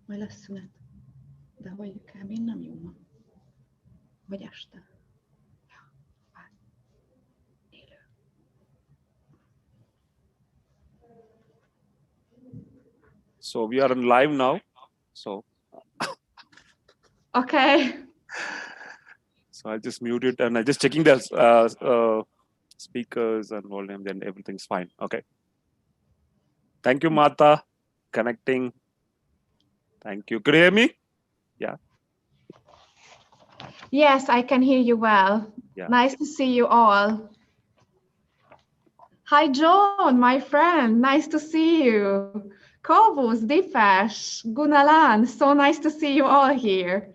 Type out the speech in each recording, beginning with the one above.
Majd lesz szünet. De hogy kb. Nem jó ma. Vagy este. Ja, várj. Élő. So we are live now. So Okay. I just mute it and I just checking the speakers and volume. Then everything's fine. Okay. Thank you, Marta. Connecting. Thank you. Could you hear me? Yeah. Yes, I can hear you well. Yeah. Nice to see you all. Hi, John, my friend. Nice to see you. Kovus, Dipesh, Gunalan. So nice to see you all here.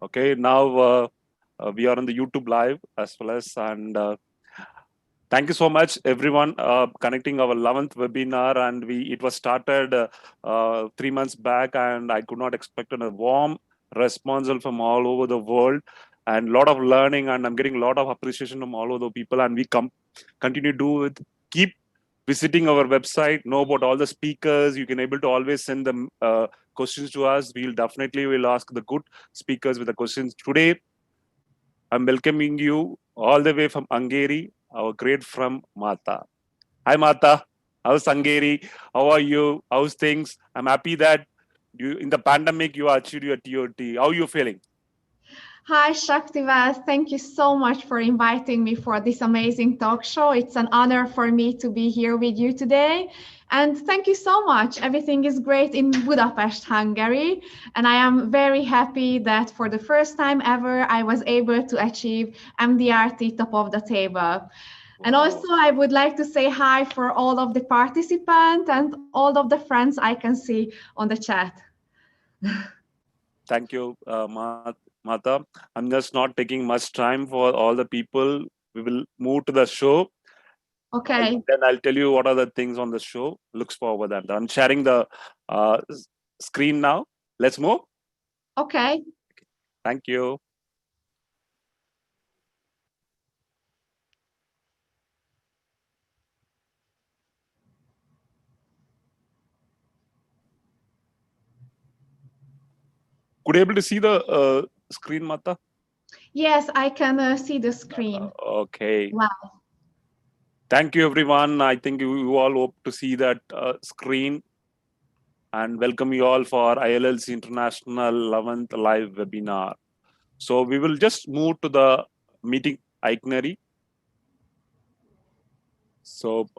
Okay. Now we are on the YouTube live as well as thank you so much, everyone, connecting our 11th webinar. And it was started 3 months back, and I could not expect a warm response from all over the world, and a lot of learning. And I'm getting a lot of appreciation from all over the people. And we continue to do it. Keep visiting our website, know about all the speakers. You can able to always send them questions to us. We'll definitely will ask the good speakers with the questions today. I'm welcoming you all the way from Hungary, our great friend Marta. Hi Marta, how's Hungary? How are you? How's things? I'm happy that you in the pandemic you achieved your TOT. How are you feeling? Hi, Shaktival. Thank you so much for inviting me for this amazing talk show. It's an honor for me to be here with you today. And thank you so much. Everything is great in Budapest, Hungary. And I am very happy that for the first time ever, I was able to achieve MDRT top of the table. And also, I would like to say hi for all of the participants and all of the friends I can see on the chat. Thank you, Marta. I'm just not taking much time for all the people. We will move to the show. Okay. Then I'll tell you what are the things on the show. Looks forward that I'm sharing the screen now. Let's move. Okay. Thank you. Could you able to see the screen, Marta? Yes, I can see the screen. Okay. Wow. Thank you, everyone. I think you all hope to see that screen, and welcome you all for ILLC International 11th live webinar. So we will just move to the meeting itinerary. So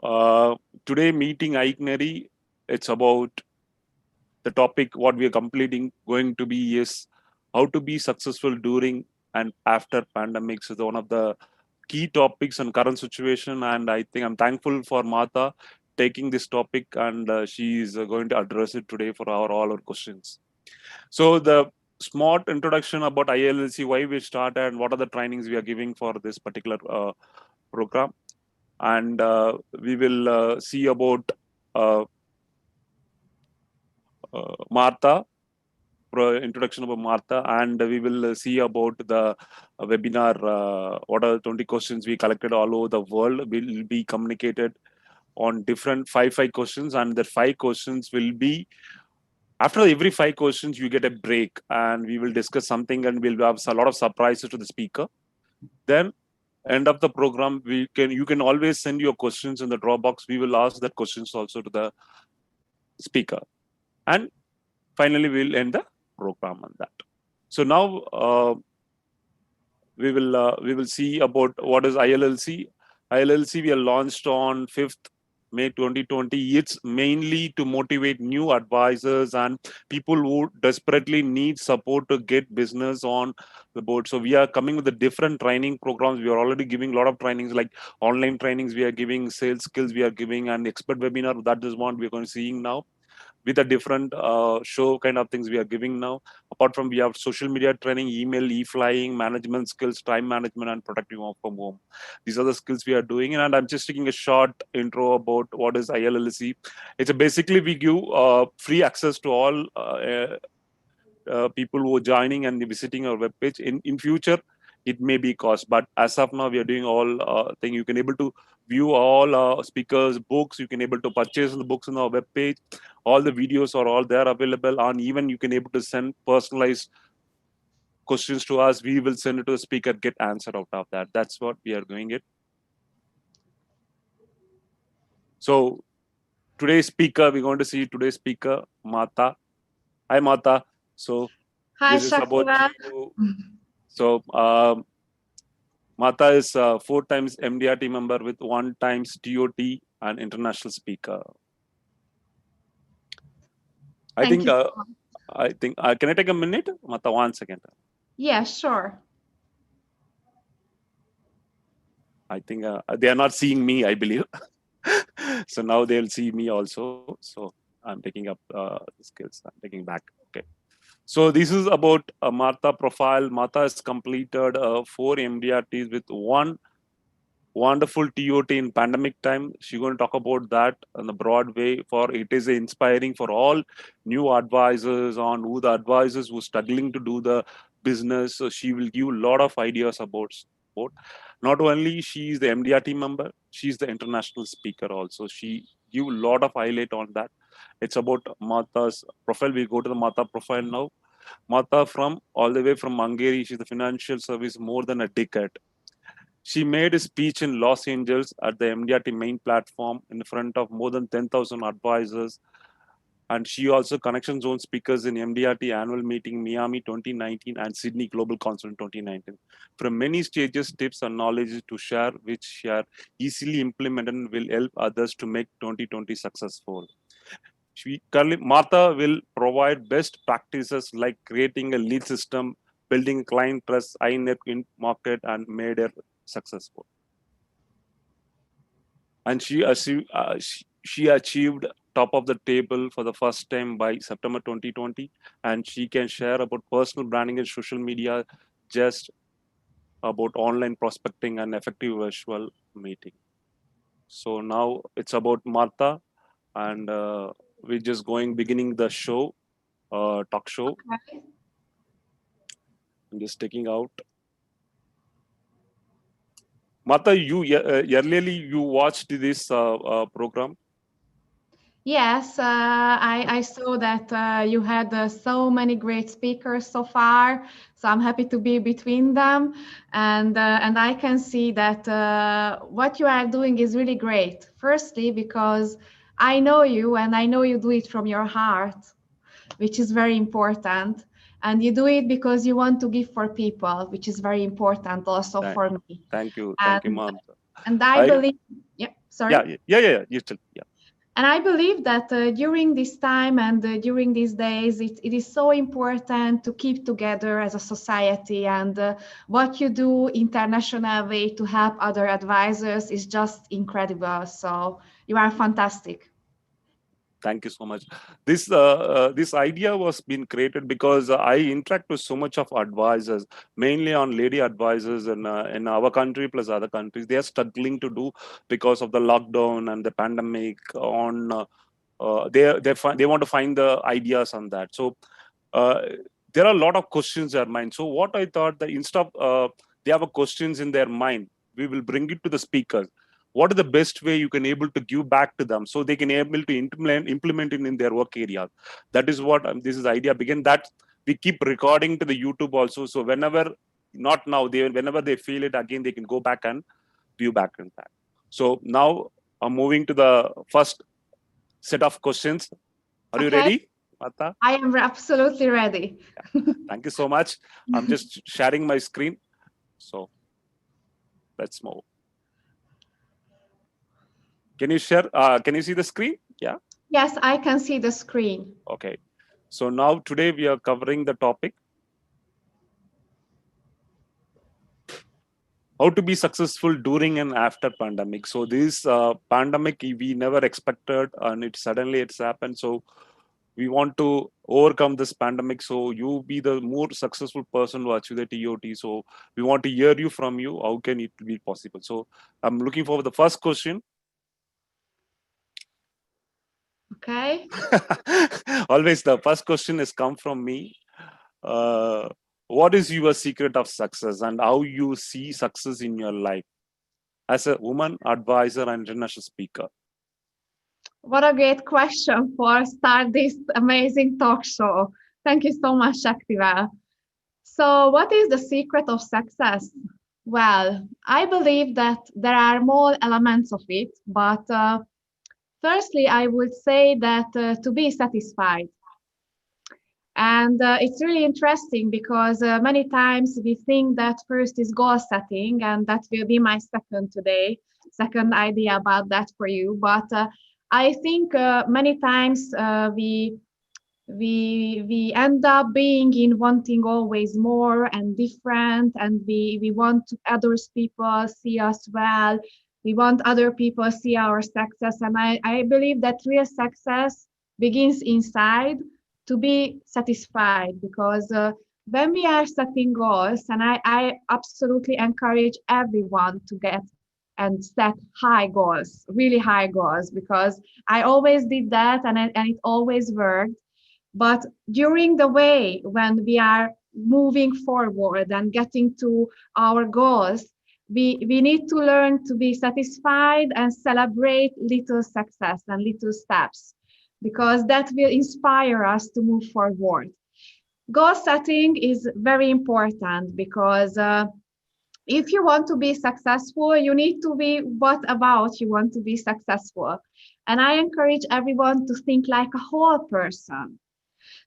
today meeting itinerary, it's about the topic what we are completing going to be is how to be successful during and after pandemics is one of the key topics and current situation. And I think I'm thankful for Marta taking this topic, and she is going to address it today for all our questions. So the smart introduction about ILLC, why we started, and what are the trainings we are giving for this particular program. And we will see about Marta, introduction about Marta, and we will see about the webinar. What are the 20 questions we collected all over the world will be communicated on different five questions, and the 5 questions will be after every 5 questions you get a break, and we will discuss something, and we'll have a lot of surprises to the speaker. Then end of the program, you can always send your questions in the Dropbox. We will ask that questions also to the speaker, and finally we'll end the program on that. So now we will see about what is ILLC. ILLC we are launched on 5th May 2020. It's mainly to motivate new advisors and people who desperately need support to get business on the board. So we are coming with the different training programs. We are already giving a lot of trainings like online trainings. We are giving sales skills. We are giving an expert webinar. That is what we are going to seeing now, with a different show kind of things we are giving now. Apart from, we have social media training, email, e-flying, management skills, time management, and productive work from home. These are the skills we are doing. And I'm just taking a short intro about what is ILLC. It's basically we give free access to all people who are joining and visiting our webpage. In future, it may be cost, but as of now we are doing all thing. You can able to view all speakers books, you can able to purchase the books on our web page, all the videos are all there available, and even you can able to send personalized questions to us, we will send it to the speaker, get answer out of that. That's what we are doing it. So today's speaker, we're going to see today's speaker, Marta. Hi Marta. So Hi, this is about Shaktiva. you. So Marta is 4 times MDRT member with 1 times TOT and international speaker. Thank you so much. I think can I take a minute, Marta? 1 second. Yeah, sure. I think they are not seeing me, I believe. So now they'll see me also. So I'm taking up the skills. I'm taking back. Okay. So this is about Marta profile. Marta has completed 4 MDRTs with 1 wonderful TOT in pandemic time. She's going to talk about that in a broad way. For it is inspiring for all new advisors on who the advisors who are struggling to do the business. So she will give a lot of ideas about sport. Not only she is the MDRT member, she's the international speaker also. She give a lot of highlight on that. It's about Martha's profile. We go to the Martha profile now. Martha from all the way from Hungary. She's the financial service more than a decade. She made a speech in Los Angeles at the MDRT main platform in front of more than 10,000 advisors. And she also connection zone speakers in MDRT annual meeting Miami 2019 and Sydney Global Council in 2019. From many stages, tips and knowledge to share, which she are easily implemented and will help others to make 2020 successful. Martha will provide best practices like creating a lead system, building client trust, high net in market, and made her successful. And she achieved top of the table for the first time by September 2020, and she can share about personal branding and social media, just about online prospecting and effective virtual meeting. So now it's about Martha, and we're just going beginning the show, talk show. Okay. I'm just taking out. Martha, you earlier you watched this program. Yes, I saw that you had so many great speakers so far, so I'm happy to be between them, and I can see that what you are doing is really great. Firstly, because I know you and I know you do it from your heart, which is very important, and you do it because you want to give for people, which is very important also Thank, for me. thank you, And Martha. and I I believe, yeah, sorry. yeah. You still yeah. And I believe that during this time and during these days, it is so important to keep together as a society. And what you do internationally to help other advisors is just incredible. So you are fantastic. Thank you so much. This idea was being created because I interact with so much of advisors, mainly on lady advisors in our country plus other countries. They are struggling to do because of the lockdown and the pandemic. They want to find the ideas on that. So uh, there are a lot of questions in their mind. So what I thought that instead of they have a questions in their mind, we will bring it to the speakers. What is the best way you can able to give back to them so they can able to implement it in their work area? That is what this is idea begin. That we keep recording to the YouTube also. So whenever not now they whenever they feel it again they can go back and view back in that. So now I'm moving to the first set of questions. Are you Okay, ready, Martha? I am absolutely ready. Thank you so much. I'm just sharing my screen. So let's move. Can you share? Can you see the screen? Yeah. Yes, I can see the screen. Okay. So now today we are covering the topic how to be successful during and after pandemic. So this pandemic we never expected and it suddenly it's happened. So we want to overcome this pandemic. So you be the more successful person to achieve the TOT. So we want to hear you from you. How can it be possible? So I'm looking for the first question. Okay. Always the first question has come from me. Uh, What is your secret of success and how you see success in your life as a woman, advisor, and international speaker? What a great question for start this amazing talk show. Thank you so much, Shaktiva. So, what is the secret of success? Well, I believe that there are more elements of it, but firstly, I would say that to be satisfied. And it's really interesting because many times we think that first is goal setting, and that will be my second today, second idea about that for you. But I think many times we end up being in wanting always more and different, and we want others people see us well. We want other people see our success, and I believe that real success begins inside to be satisfied because when we are setting goals, and I absolutely encourage everyone to get and set high goals, really high goals, because I always did that and it always worked. But during the way when we are moving forward and getting to our goals, we need to learn to be satisfied and celebrate little success and little steps, because that will inspire us to move forward. Goal setting is very important because if you want to be successful, you need to be what about you want to be successful. And I encourage everyone to think like a whole person.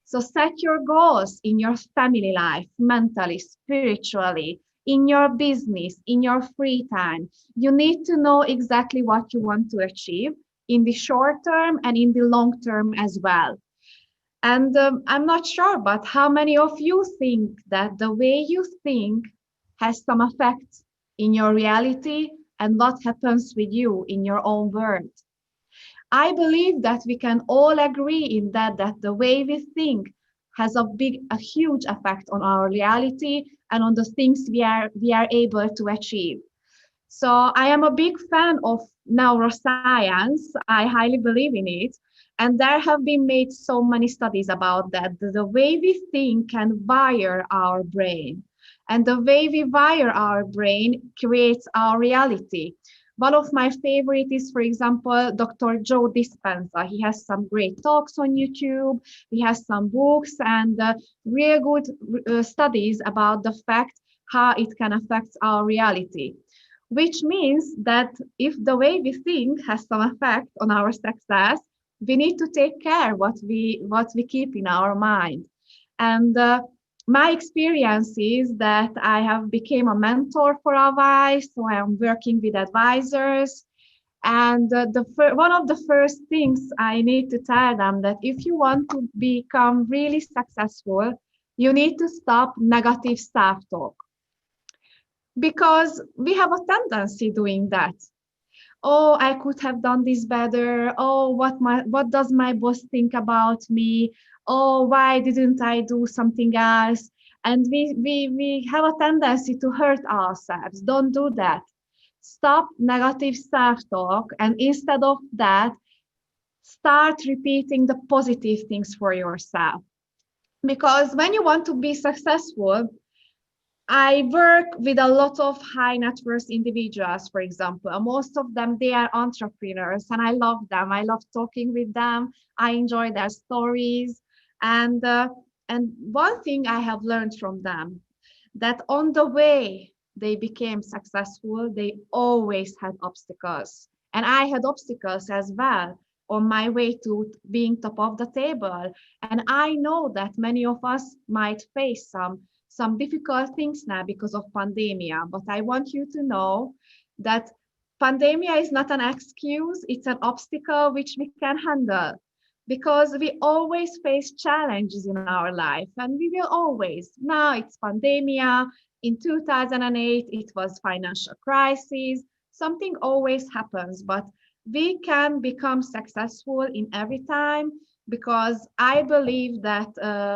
So set your goals in your family life, mentally, spiritually, in your business, in your free time. You need to know exactly what you want to achieve in the short term and in the long term as well. And I'm not sure, but how many of you think that the way you think has some effect in your reality and what happens with you in your own world? I believe that we can all agree in that the way we think has a huge effect on our reality and on the things we are able to achieve. So I am a big fan of neuroscience. I highly believe in it. And there have been made so many studies about that. The way we think can wire our brain. And the way we wire our brain creates our reality. One of my favorite is, for example, Dr. Joe Dispenza. He has some great talks on YouTube. He has some books and real good studies about the fact how it can affect our reality, which means that if the way we think has some effect on our success, we need to take care what we keep in our mind. And my experience is that I have become a mentor for a while, so I am working with advisors. And one of the first things I need to tell them that if you want to become really successful, you need to stop negative self-talk, because we have a tendency doing that. Oh, I could have done this better. Oh, what does my boss think about me? Oh, why didn't I do something else? And we have a tendency to hurt ourselves. Don't do that. Stop negative self-talk, and instead of that, start repeating the positive things for yourself. Because when you want to be successful, I work with a lot of high net worth individuals, for example. Most of them, they are entrepreneurs, and I love them. I love talking with them. I enjoy their stories. And, uh, and one thing I have learned from them, that on the way they became successful, they always had obstacles. And I had obstacles as well on my way to being top of the table. And I know that many of us might face some difficult things now because of pandemia, but I want you to know that pandemia is not an excuse, it's an obstacle which we can handle, because we always face challenges in our life, and we will always. Now it's pandemia. In 2008, it was financial crisis. Something always happens, but we can become successful in every time, because I believe that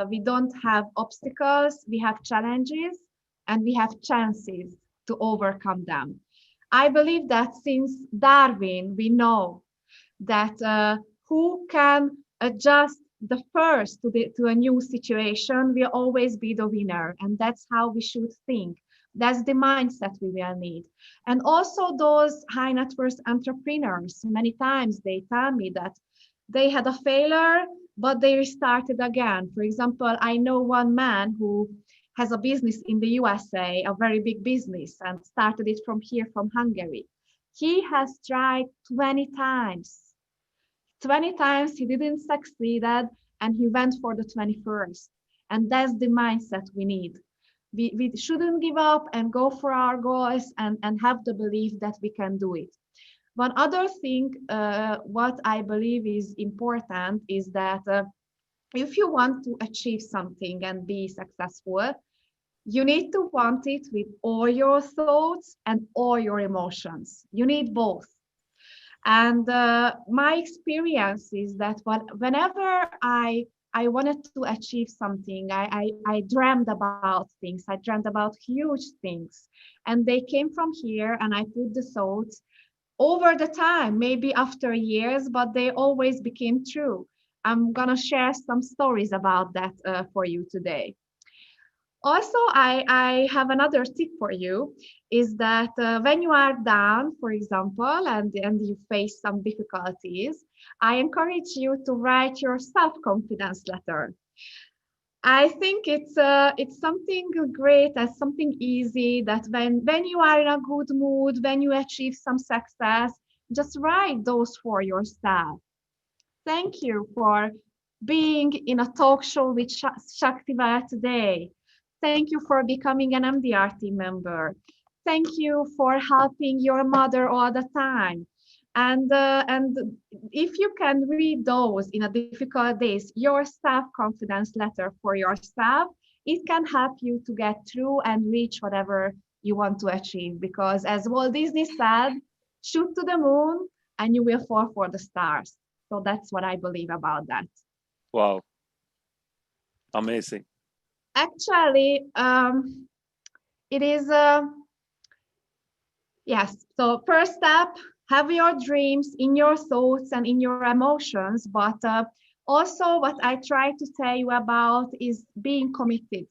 we don't have obstacles, we have challenges, and we have chances to overcome them. I believe that since Darwin, we know that who can adjust the first to a new situation will always be the winner. And that's how we should think. That's the mindset we will need. And also those high net worth entrepreneurs, many times they tell me that they had a failure, but they restarted again. For example, I know one man who has a business in the USA, a very big business, and started it from here, from Hungary. He has tried 20 times. 20 times he didn't succeed, and he went for the 21st. And that's the mindset we need. We shouldn't give up and go for our goals and have the belief that we can do it. One other thing, what I believe is important is that if you want to achieve something and be successful, you need to want it with all your thoughts and all your emotions. You need both. And my experience is that whenever I wanted to achieve something, I dreamed about things. I dreamed about huge things. And they came from here, and I put the thoughts over the time, maybe after years, but they always became true. I'm going to share some stories about that for you today. Also, I have another tip for you is that when you are down, for example, and you face some difficulties, I encourage you to write your self-confidence letter. I think it's something great and something easy that when you are in a good mood, when you achieve some success, just write those for yourself. Thank you for being in a talk show with Shaktiva today. Thank you for becoming an MDR team member. Thank you for helping your mother all the time. And if you can read those in a difficult days, your self-confidence letter for yourself, it can help you to get through and reach whatever you want to achieve. Because as Walt Disney said, shoot to the moon and you will fall for the stars. So that's what I believe about that. Wow. Amazing. Actually, it is, yes. So first step, have your dreams in your thoughts and in your emotions. But also what I try to tell you about is being committed.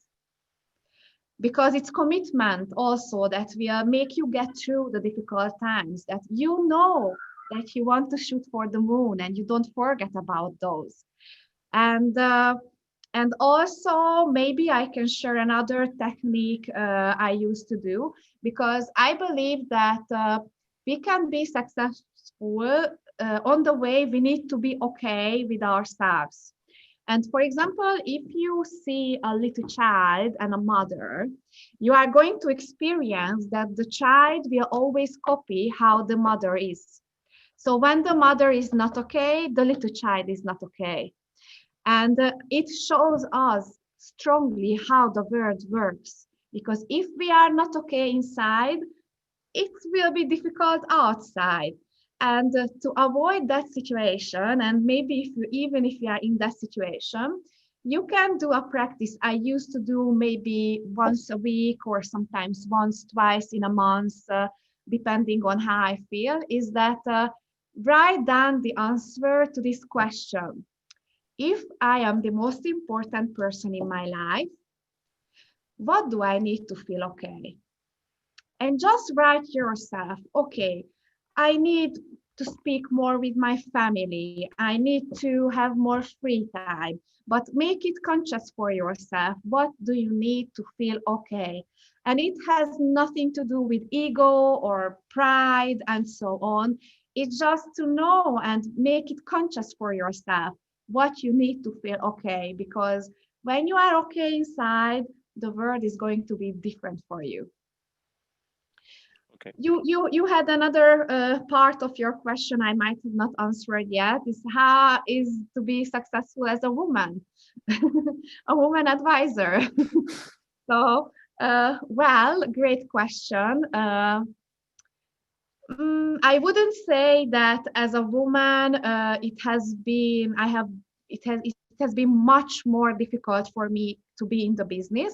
Because it's commitment also that will make you get through the difficult times, that you know that you want to shoot for the moon and you don't forget about those. And also maybe I can share another technique I used to do, because I believe that we can be successful on the way. We need to be okay with ourselves. And for example, if you see a little child and a mother, you are going to experience that the child will always copy how the mother is. So when the mother is not okay, the little child is not okay. And it shows us strongly how the world works. Because if we are not okay inside, it will be difficult outside. And to avoid that situation, and maybe even if you are in that situation, you can do a practice I used to do maybe once a week or sometimes once, twice in a month, depending on how I feel, is that write down the answer to this question. If I am the most important person in my life, what do I need to feel okay? And just write yourself, okay, I need to speak more with my family. I need to have more free time, but make it conscious for yourself. What do you need to feel okay? And it has nothing to do with ego or pride and so on. It's just to know and make it conscious for yourself what you need to feel okay, because when you are okay inside, the world is going to be different for you. Okay. You had another part of your question I might have not answered yet, is how is to be successful as a woman, a woman advisor. So, well, great question. I wouldn't say that as a woman, it has been much more difficult for me to be in the business.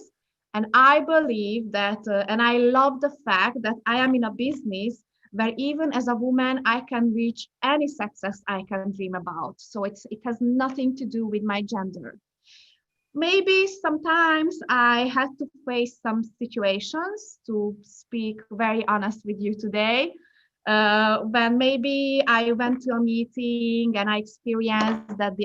And I believe that, and I love the fact that I am in a business where even as a woman, I can reach any success I can dream about. So it has nothing to do with my gender. Maybe sometimes I had to face some situations, to speak very honest with you today, when maybe I went to a meeting and I experienced that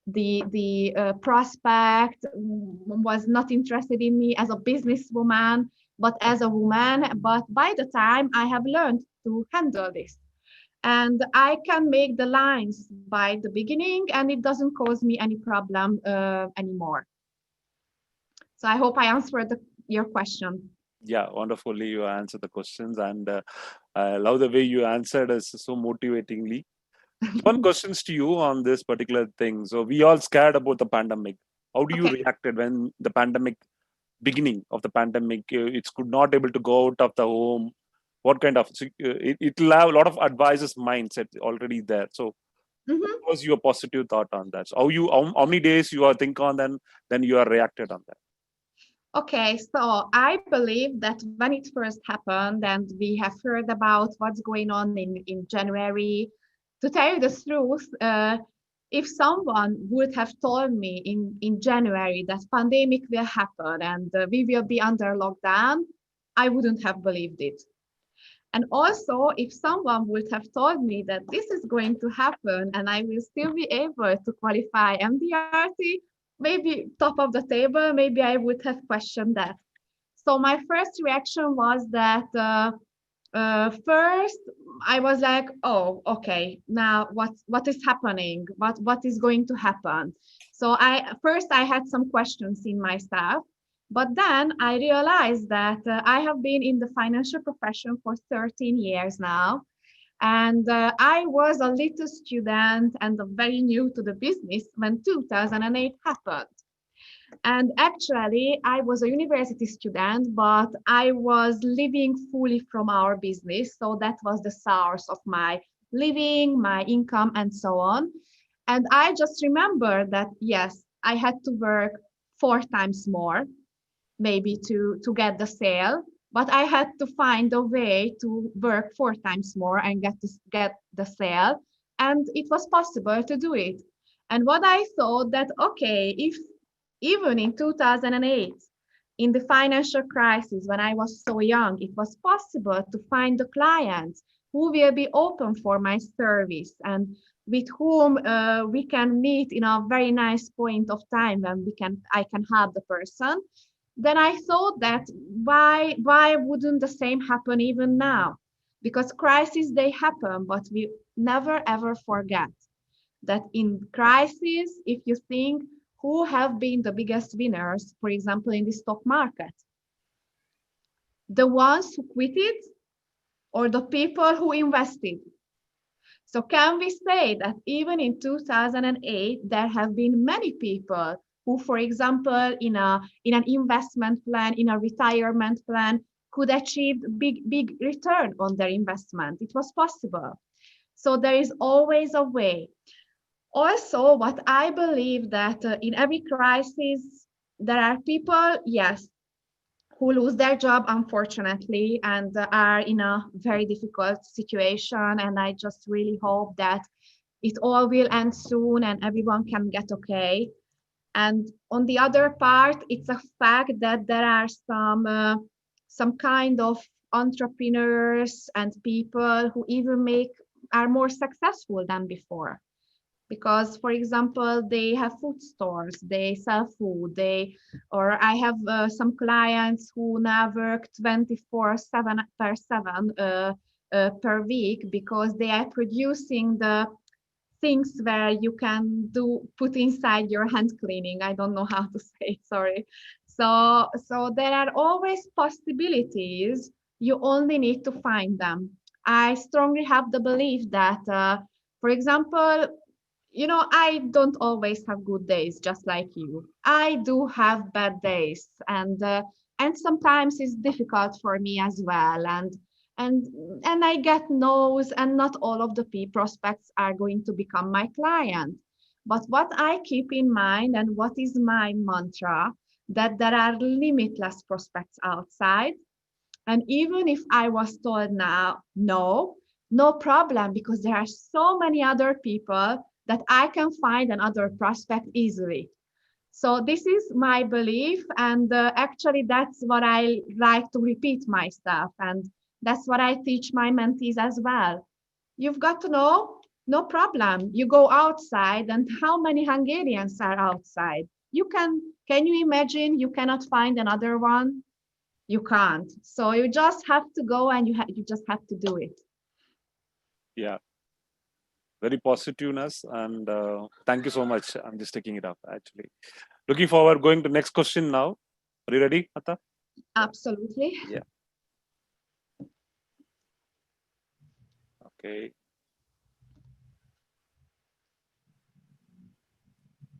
the prospect was not interested in me as a businesswoman, but as a woman. But by the time I have learned to handle this, and I can make the lines by the beginning, and it doesn't cause me any problem anymore. So I hope I answered your question. Yeah, wonderfully you answered the questions, and I love the way you answered us so motivatingly. One questions to you on this particular thing. So we all scared about the pandemic. How do you Okay. reacted when the pandemic beginning of the pandemic? It's could not able to go out of the home. What kind of it'll have a lot of advisors mindset already there. So what Mhm. was your positive thought on that? So how many days you are think on then you are reacted on that? Okay, so I believe that when it first happened and we have heard about what's going on in January, to tell you the truth, if someone would have told me in January that pandemic will happen and we will be under lockdown, I wouldn't have believed it. And also, if someone would have told me that this is going to happen and I will still be able to qualify MDRT, maybe top of the table, maybe I would have questioned that. So my first reaction was that first I was like, oh, okay, now what is happening? What is going to happen? So I had some questions in myself, but then I realized that I have been in the financial profession for 13 years now. And I was a little student and very new to the business when 2008 happened. And actually, I was a university student, but I was living fully from our business. So that was the source of my living, my income, and so on. And I just remember that, yes, I had to work 4 times more, maybe to get the sale, but I had to find a way to work 4 times more and get the sale. And it was possible to do it. And what I thought that, okay, if even in 2008, in the financial crisis, when I was so young, it was possible to find the clients who will be open for my service and with whom we can meet in a very nice point of time when I can help the person. Then I thought that why wouldn't the same happen even now? Because crises they happen, but we never ever forget that in crisis, if you think who have been the biggest winners, for example, in the stock market, the ones who quitted or the people who invested. So can we say that even in 2008, there have been many people who, for example, in an investment plan, in a retirement plan, could achieve big return on their investment? It was possible. So there is always a way. Also, what I believe that in every crisis, there are people, yes, who lose their job, unfortunately, and are in a very difficult situation. And I just really hope that it all will end soon and everyone can get okay. And on the other part, it's a fact that there are some kind of entrepreneurs and people who even are more successful than before because for example they have food stores, they sell food, or I have some clients who now work 24/7 per week because they are producing the things where you can put inside your hand cleaning. I don't know how to say it, sorry. So there are always possibilities, you only need to find them. I strongly have the belief that for example, I don't always have good days, just like you. I do have bad days, and sometimes it's difficult for me as well. And and I get no's, and not all of the prospects are going to become my client. But what I keep in mind, and what is my mantra, that there are limitless prospects outside, And even if I was told now, no, no problem, because there are so many other people that I can find another prospect easily. So this is my belief, and actually that's what I like to repeat myself, and that's what I teach my mentees as well. You've got to know, no problem. You go outside, and how many Hungarians are outside? Can you imagine you cannot find another one? You can't. So you just have to go, and you just have to do it. Yeah, very positiveness, and thank you so much. I'm just taking it up actually. Looking forward, going to next question now. Are you ready, Marta? Absolutely. Yeah. Okay.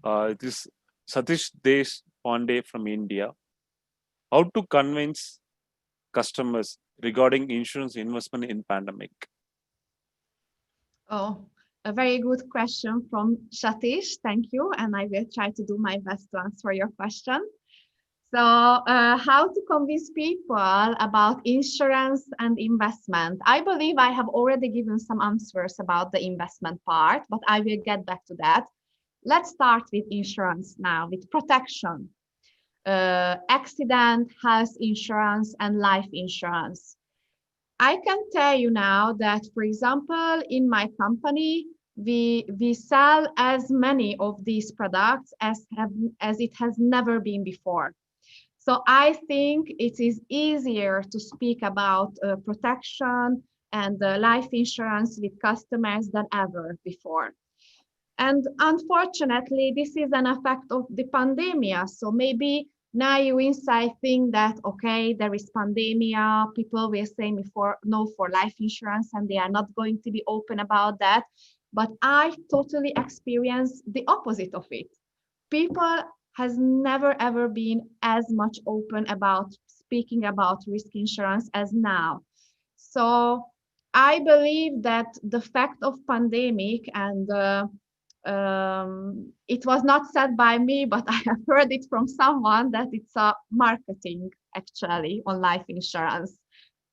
It is Satish Pandey from India. How to convince customers regarding insurance investment in pandemic? Oh, a very good question from Satish. Thank you. And I will try to do my best to answer your question. So, how to convince people about insurance and investment? I believe I have already given some answers about the investment part, but I will get back to that. Let's start with insurance now, with protection, accident, health insurance, and life insurance. I can tell you now that, for example, in my company, we sell as many of these products as it has never been before. So I think it is easier to speak about protection and life insurance with customers than ever before. And unfortunately, this is an effect of the pandemic. So maybe now you inside think that, okay, there is pandemic, people will say me for no for life insurance and they are not going to be open about that. But I totally experienced the opposite of it. People has never ever been as much open about speaking about risk insurance as now. So I believe that the fact of pandemic and it was not said by me, but I have heard it from someone that it's a marketing actually on life insurance.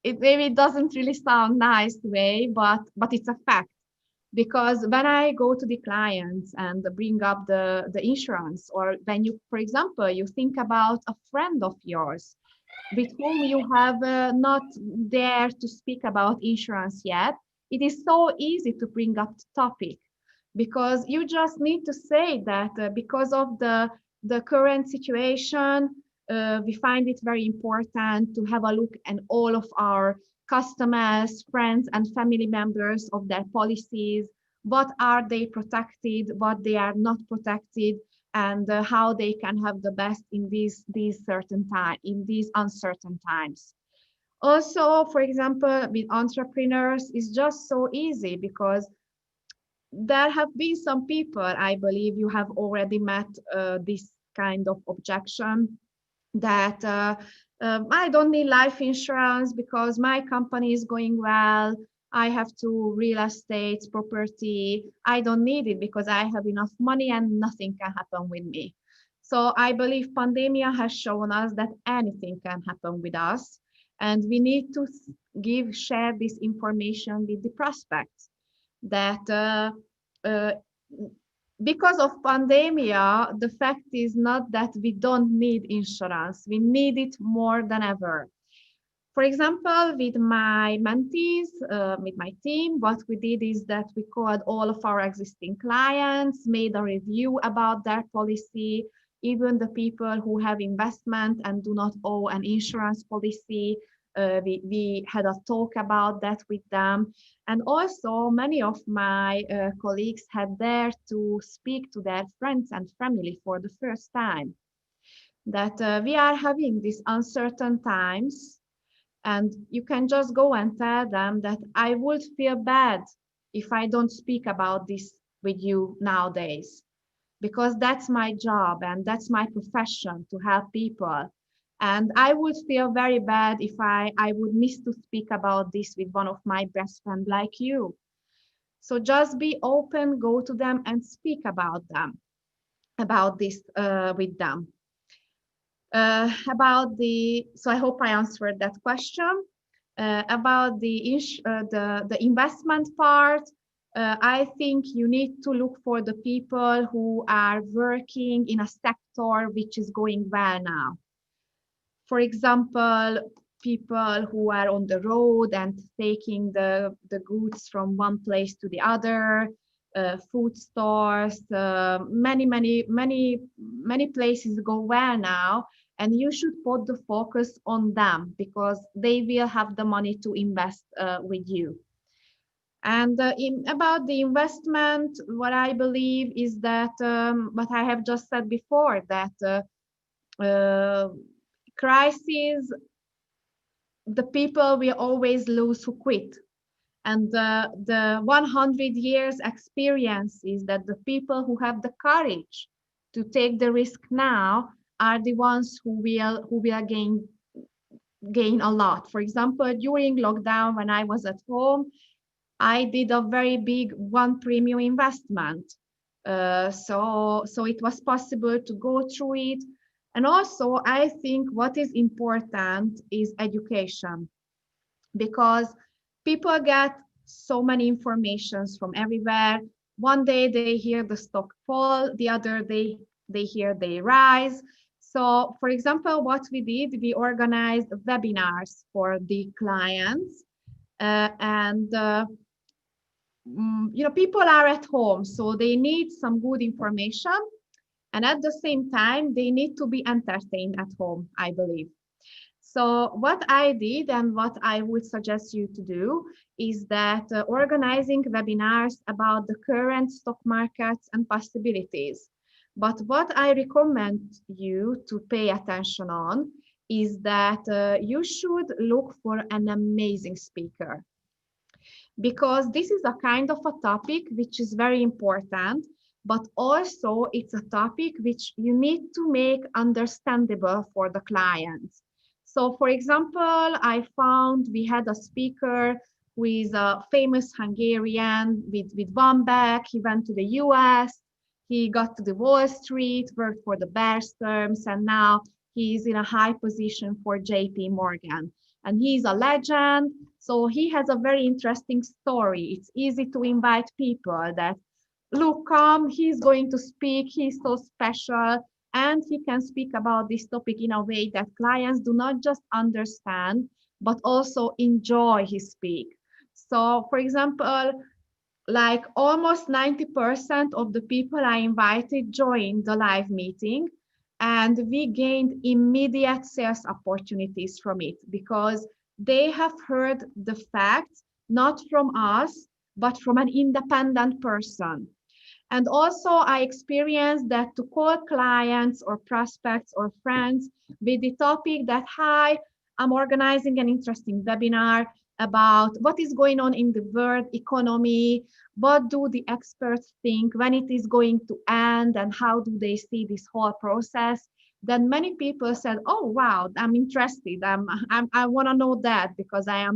It maybe doesn't really sound nice way, but it's a fact. Because when I go to the clients and bring up the insurance, or when you, for example, you think about a friend of yours with whom you have not dared to speak about insurance yet, it is so easy to bring up the topic because you just need to say that because of the current situation, we find it very important to have a look at all of our customers, friends, and family members of their policies. What are they protected? What they are not protected? And how they can have the best in these certain time in these uncertain times. Also, for example, with entrepreneurs, it's just so easy because there have been some people, I believe you have already met this kind of objection that I don't need life insurance because my company is going well. I have to real estate property. I don't need it because I have enough money and nothing can happen with me. So I believe pandemia has shown us that anything can happen with us, and we need to share this information with the prospects that uh, because of pandemia, the fact is not that we don't need insurance. We need it more than ever. For example, with my mentees, with my team, what we did is that we called all of our existing clients, made a review about their policy, even the people who have investment and do not owe an insurance policy. We had a talk about that with them. And also many of my colleagues had dared to speak to their friends and family for the first time that we are having these uncertain times, and you can just go and tell them that I would feel bad if I don't speak about this with you nowadays, because that's my job and that's my profession to help people. And I would feel very bad if I would miss to speak about this with one of my best friends like you. So just be open, go to them and speak about this with them. So I hope I answered that question. About the investment part, I think you need to look for the people who are working in a sector which is going well now. For example, people who are on the road and taking the goods from one place to the other, food stores, many places go well now, and you should put the focus on them because they will have the money to invest with you. And about the investment, what I believe is that what I have just said before, that uh, crises, the people will always lose who quit. And the 100 years experience is that the people who have the courage to take the risk now are the ones who will gain a lot. For example, during lockdown, when I was at home, I did a very big one premium investment. So it was possible to go through it. And also, I think what is important is education, because people get so many informations from everywhere. One day they hear the stock fall, the other day they hear they rise. So, for example, what we did, we organized webinars for the clients, and people are at home, so they need some good information, and at the same time they need to be entertained at home, I believe. So what I did and what I would suggest you to do is that organizing webinars about the current stock markets and possibilities. But what I recommend you to pay attention on is that you should look for an amazing speaker, because this is a kind of a topic which is very important, but also it's a topic which you need to make understandable for the clients. So for example, I found we had a speaker who is a famous Hungarian with one bag. He went to the US, he got to the Wall Street, worked for the Bear Stearns, and now he's in a high position for JP Morgan. And he's a legend. So he has a very interesting story. It's easy to invite people that, look, come, he's going to speak, he's so special, and he can speak about this topic in a way that clients do not just understand, but also enjoy his speak. So, for example, like almost 90% of the people I invited joined the live meeting, and we gained immediate sales opportunities from it because they have heard the facts not from us, but from an independent person. And also I experienced that to call clients or prospects or friends with the topic that, hi, I'm organizing an interesting webinar about what is going on in the world economy, what do the experts think, when it is going to end, and how do they see this whole process. Then many people said, oh, wow, I'm interested. I want to know that because I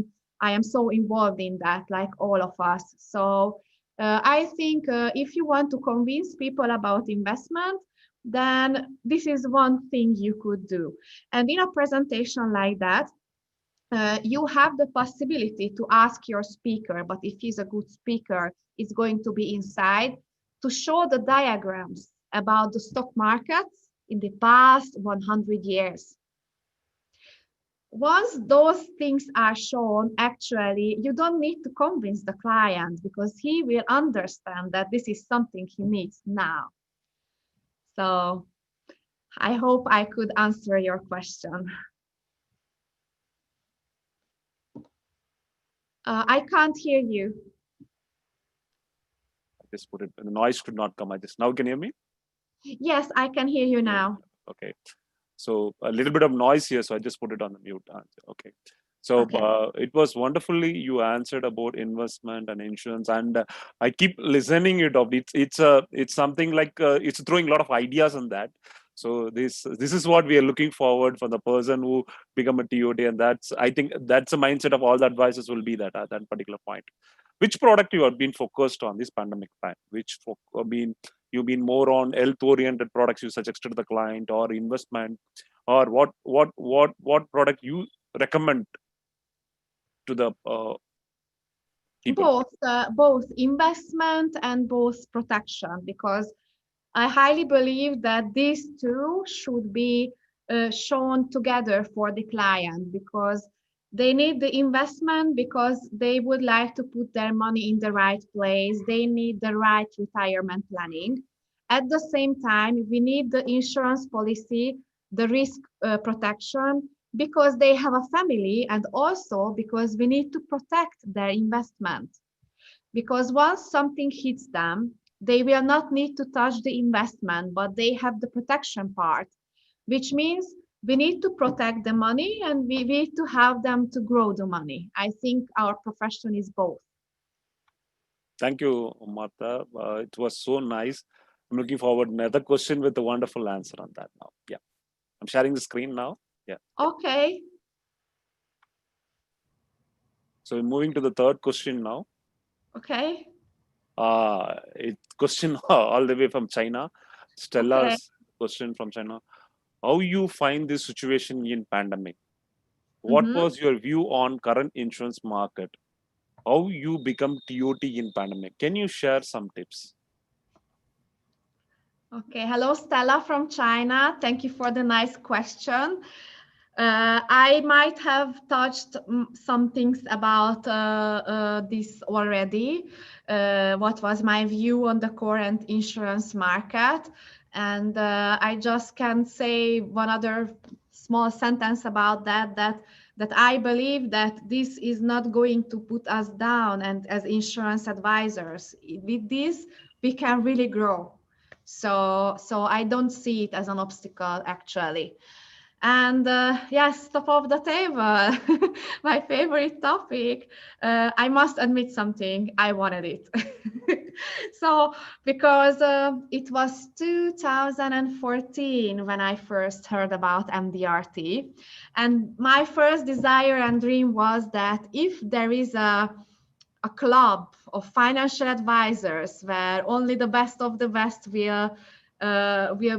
am so involved in that, like all of us. So I think if you want to convince people about investment, then this is one thing you could do. And in a presentation like that, you have the possibility to ask your speaker, but if he's a good speaker, it's going to be inside, to show the diagrams about the stock markets in the past 100 years. Once those things are shown, actually, you don't need to convince the client because he will understand that this is something he needs now. So I hope I could answer your question. I can't hear you. I just put it, the noise could not come. Now can you hear me? Yes, I can hear you now. Okay. So a little bit of noise here, so I just put it on the mute. Okay. So Okay. it was wonderfully you answered about investment and insurance, and I keep listening it up. It's something like it's throwing a lot of ideas on that. So this is what we are looking forward for the person who become a TOT, and I think that's the mindset of all the advisors will be that at that particular point. Which product you have been focused on this pandemic time? You've been more on health oriented products you suggested to the client, or investment, or what product you recommend to the people? Both investment and both protection, because I highly believe that these two should be shown together for the client, because they need the investment because they would like to put their money in the right place. They need the right retirement planning. At the same time, we need the insurance policy, the risk protection, because they have a family, and also because we need to protect their investment. Because once something hits them, they will not need to touch the investment, but they have the protection part, which means we need to protect the money and we need to have them to grow the money. I think our profession is both. Thank you, Martha. It was so nice. I'm looking forward to another question with a wonderful answer on that now. Yeah. I'm sharing the screen now. Yeah. Okay. So we're moving to the third question now. Okay. It's question all the way from China. Okay. Stella's question from China. How you find this situation in pandemic? What Mhm. was your view on current insurance market? How you become TOT in pandemic? Can you share some tips? Okay. Hello, Stella from China. Thank you for the nice question. I might have touched some things about this already. What was my view on the current insurance market? And I just can say one other small sentence about that I believe that this is not going to put us down, and as insurance advisors, with this we can really grow. So I don't see it as an obstacle actually. And yes, top of the table, my favorite topic. I must admit something, I wanted it. So, because it was 2014 when I first heard about MDRT. And my first desire and dream was that if there is a club of financial advisors where only the best of the best will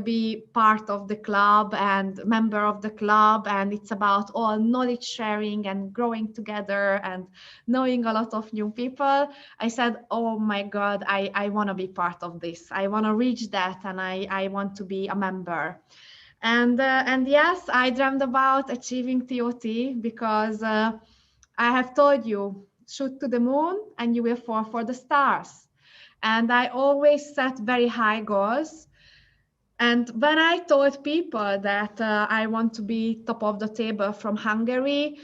be part of the club and member of the club, and it's about all knowledge sharing and growing together and knowing a lot of new people. I said, oh my God, I want to be part of this. I want to reach that, and I want to be a member. And yes, I dreamed about achieving TOT because I have told you, shoot to the moon and you will fall for the stars. And I always set very high goals. And when I told people that I want to be top of the table from Hungary,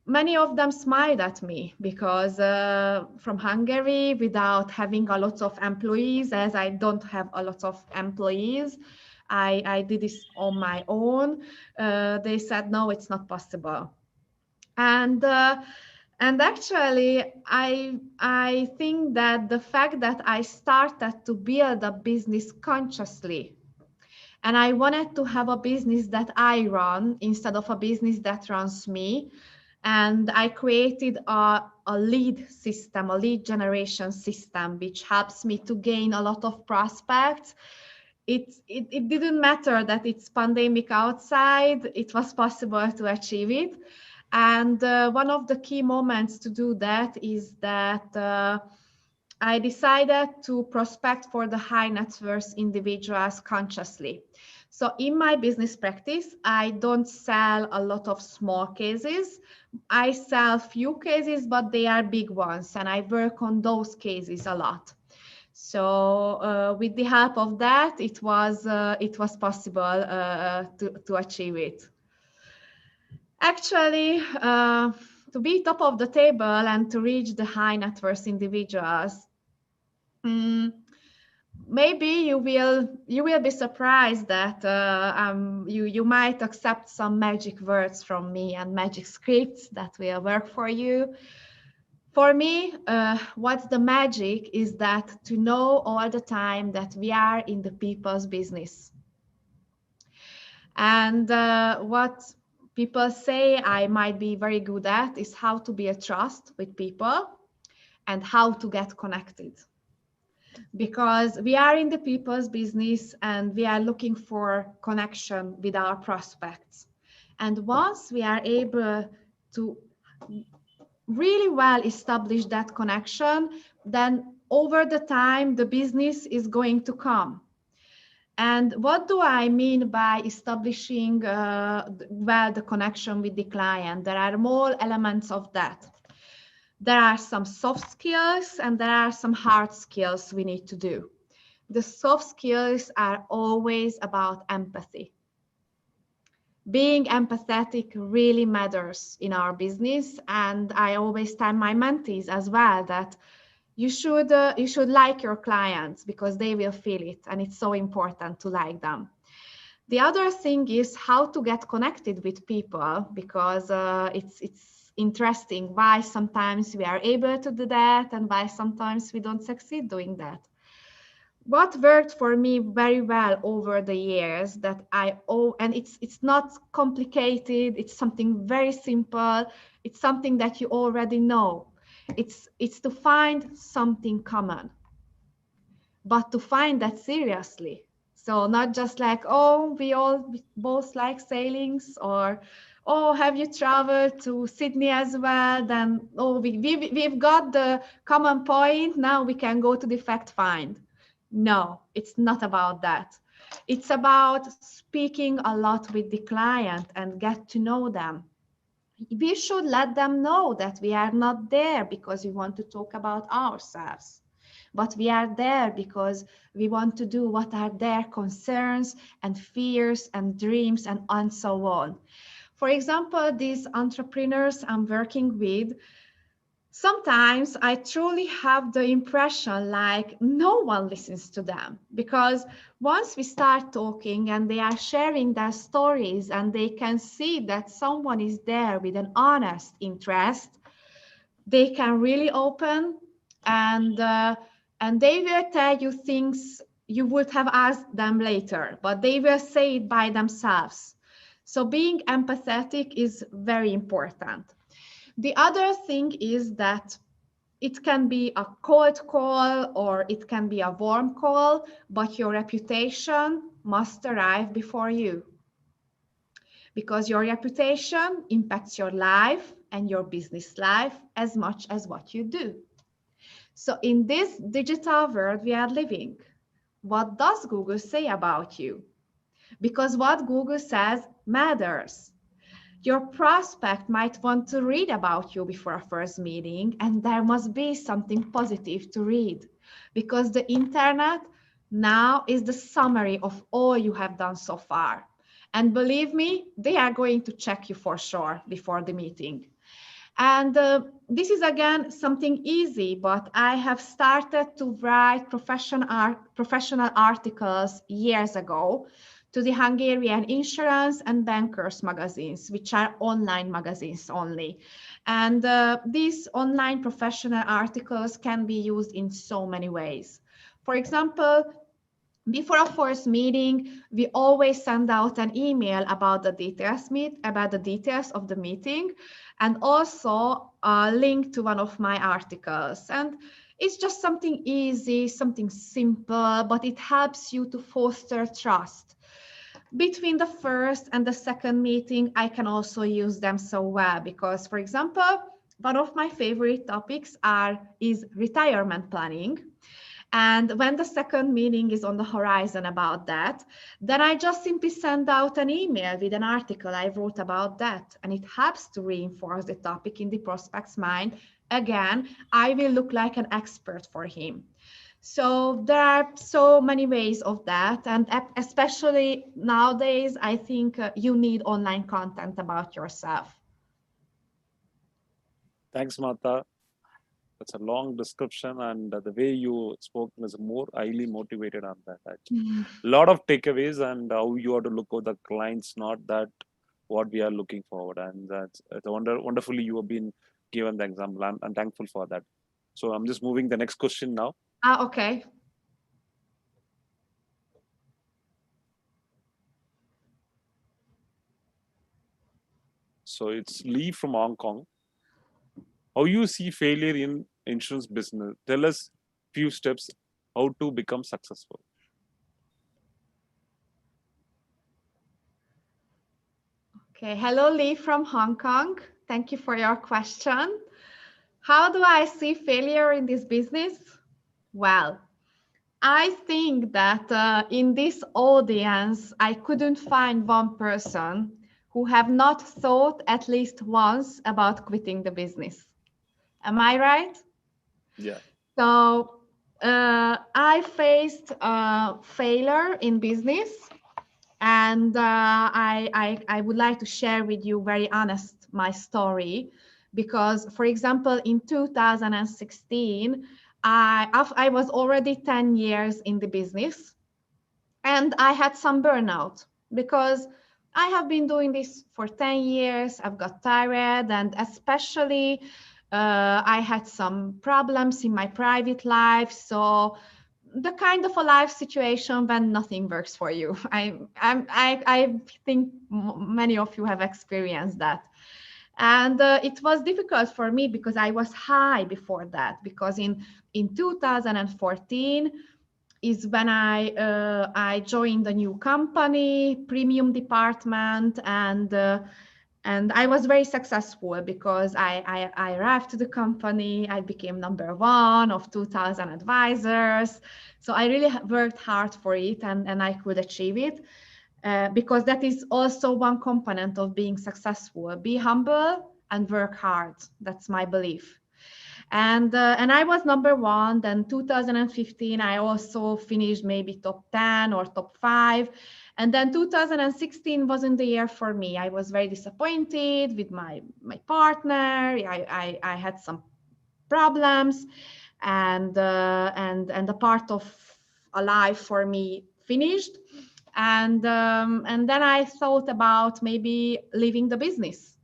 many of them smiled at me because from Hungary, without having a lot of employees, as I don't have a lot of employees, I did this on my own. They said, no, it's not possible. And actually, I think that the fact that I started to build a business consciously, and I wanted to have a business that I run instead of a business that runs me. And I created a lead system, a lead generation system, which helps me to gain a lot of prospects. It didn't matter that it's pandemic outside, it was possible to achieve it. And one of the key moments to do that is that I decided to prospect for the high net worth individuals consciously. So in my business practice, I don't sell a lot of small cases. I sell few cases, but they are big ones, and I work on those cases a lot. So with the help of that, it was possible to achieve it. Actually, to be top of the table and to reach the high net worth individuals, maybe you will be surprised that you might accept some magic words from me and magic scripts that will work for you. For me, what's the magic is that to know all the time that we are in the people's business. And what people say I might be very good at is how to build trust with people and how to get connected. because we are in the people's business and we are looking for connection with our prospects. And once we are able to really well establish that connection, then over the time, the business is going to come. And what do I mean by establishing well the connection with the client? There are more elements of that. There are some soft skills and there are some hard skills we need to do. The soft skills are always about empathy. Being empathetic really matters in our business, and I always tell my mentees as well that you should like your clients because they will feel it, and it's so important to like them. The other thing is how to get connected with people, because it's interesting why sometimes we are able to do that and why sometimes we don't succeed doing that. What worked for me very well over the years that and it's not complicated, it's something very simple, it's something that you already know. It's to find something common, but to find that seriously. So not just like, oh, we both like sailings, or oh, have you traveled to Sydney as well? Then, oh, we've got the common point, now we can go to the fact find. No, it's not about that. It's about speaking a lot with the client and get to know them. We should let them know that we are not there because we want to talk about ourselves, but we are there because we want to do what are their concerns and fears and dreams and so on. For example, these entrepreneurs I'm working with, sometimes I truly have the impression like no one listens to them, because once we start talking and they are sharing their stories and they can see that someone is there with an honest interest, they can really open, and they will tell you things you would have asked them later, but they will say it by themselves. So being empathetic is very important. The other thing is that it can be a cold call or it can be a warm call, but your reputation must arrive before you, because your reputation impacts your life and your business life as much as what you do. So in this digital world we are living, what does Google say about you? Because what Google says matters. Your prospect might want to read about you before a first meeting, and there must be something positive to read, because the internet now is the summary of all you have done so far. And believe me, they are going to check you for sure before the meeting. And this is again something easy, but I have started to write professional articles years ago to the Hungarian insurance and bankers magazines, which are online magazines only. And these online professional articles can be used in so many ways. For example, before a first meeting, we always send out an email about the details of the meeting, and also a link to one of my articles. And it's just something easy, something simple, but it helps you to foster trust. Between the first and the second meeting, I can also use them so well because, for example, one of my favorite topics is retirement planning. And when the second meeting is on the horizon about that, then I just simply send out an email with an article I wrote about that. And it helps to reinforce the topic in the prospect's mind. Again, I will look like an expert for him. So there are so many ways of that. And especially nowadays, I think you need online content about yourself. Thanks, Marta. That's a long description, and the way you spoke is more highly motivated on that. Actually, a lot of takeaways and how you have to look at the clients, not that what we are looking forward. And that's wonderfully you have been given the example. I'm thankful for that. So I'm just moving the next question now. Okay. So it's Lee from Hong Kong. How you see failure in insurance business? Tell us few steps how to become successful? Okay, hello Lee from Hong Kong. Thank you for your question. How do I see failure in this business? Well, I think that in this audience, I couldn't find one person who have not thought at least once about quitting the business. Am I right? Yeah. So I faced failure in business, and I would like to share with you very honest my story, because, for example, in 2016, I was already 10 years in the business, and I had some burnout because I have been doing this for 10 years. I've got tired, and especially I had some problems in my private life. So the kind of a life situation when nothing works for you. I think many of you have experienced that. And it was difficult for me because I was high before that, because in 2014 is when I joined a new company, premium department, and I was very successful because I arrived to the company. I became number one of 2,000 advisors. So I really worked hard for it, and I could achieve it, because that is also one component of being successful. Be humble and work hard. That's my belief. And I was number one. Then 2015, I also finished maybe top 10 or top 5. And then 2016 wasn't the year for me. I was very disappointed with my partner. I had some problems, and the part of a life for me finished. And then I thought about maybe leaving the business.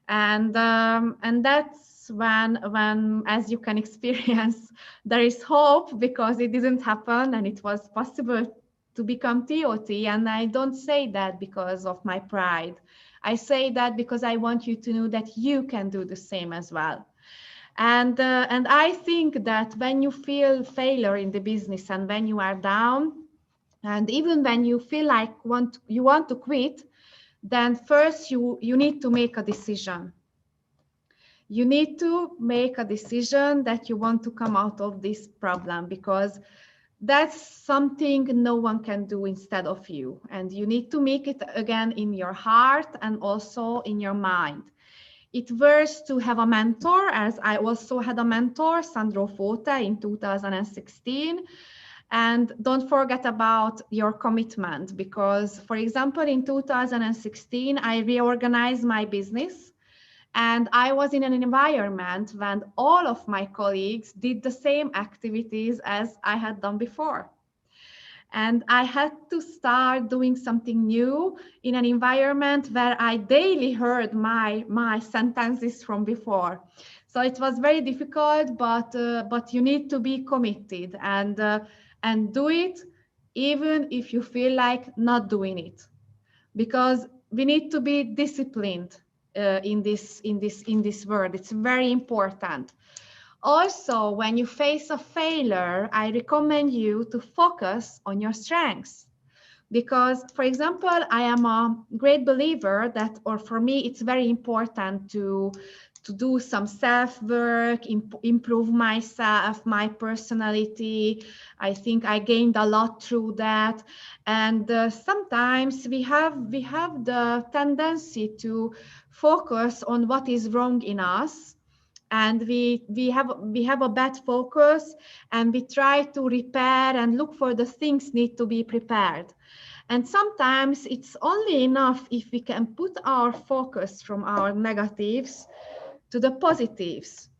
And that's when, as you can experience, there is hope, because it didn't happen and it was possible to become TOT. And I don't say that because of my pride. I say that because I want you to know that you can do the same as well. And I think that when you feel failure in the business, and when you are down, and even when you feel like you want to quit, then first you need to make a decision. You need to make a decision that you want to come out of this problem, because that's something no one can do instead of you. And you need to make it again in your heart and also in your mind. It works to have a mentor, as I also had a mentor, Sandro Fota, in 2016. And don't forget about your commitment, because, for example, in 2016, I reorganized my business, and I was in an environment when all of my colleagues did the same activities as I had done before. And I had to start doing something new in an environment where I daily heard my sentences from before. So it was very difficult, but you need to be committed, and do it even if you feel like not doing it, because we need to be disciplined in this world. It's very important. Also, when you face a failure, I recommend you to focus on your strengths. Because, for example, I am a great believer that, or for me, it's very important to do some self-work, improve myself, my personality. I think I gained a lot through that. And sometimes we have the tendency to focus on what is wrong in us, and we have a bad focus, and we try to repair and look for the things need to be prepared. And sometimes it's only enough if we can put our focus from our negatives to the positives,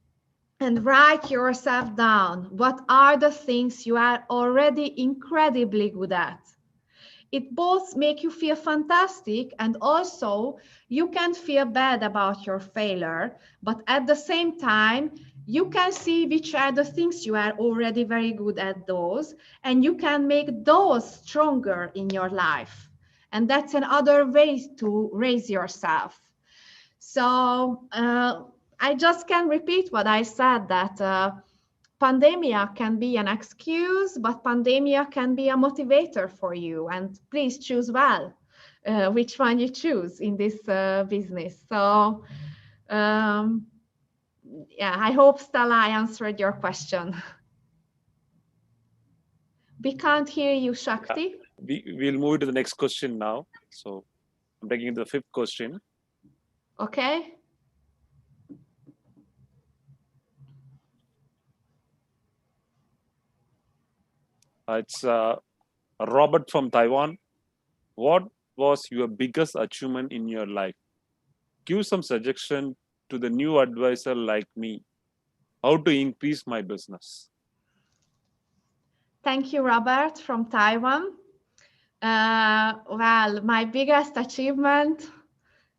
and write yourself down. What are the things you are already incredibly good at? It both make you feel fantastic, and also you can feel bad about your failure, but at the same time, you can see which are the things you are already very good at those, and you can make those stronger in your life. And that's another way to raise yourself. So I just can repeat what I said, that pandemia can be an excuse, but pandemia can be a motivator for you. And please choose well which one you choose in this business. So yeah, I hope, Stella, I answered your question. We can't hear you, Shakti. We'll move to the next question now. So I'm taking the fifth question. Okay. It's Robert from Taiwan. What was your biggest achievement in your life? Give some suggestion to the new advisor like me. How to increase my business? Thank you, Robert from Taiwan. Well, my biggest achievement,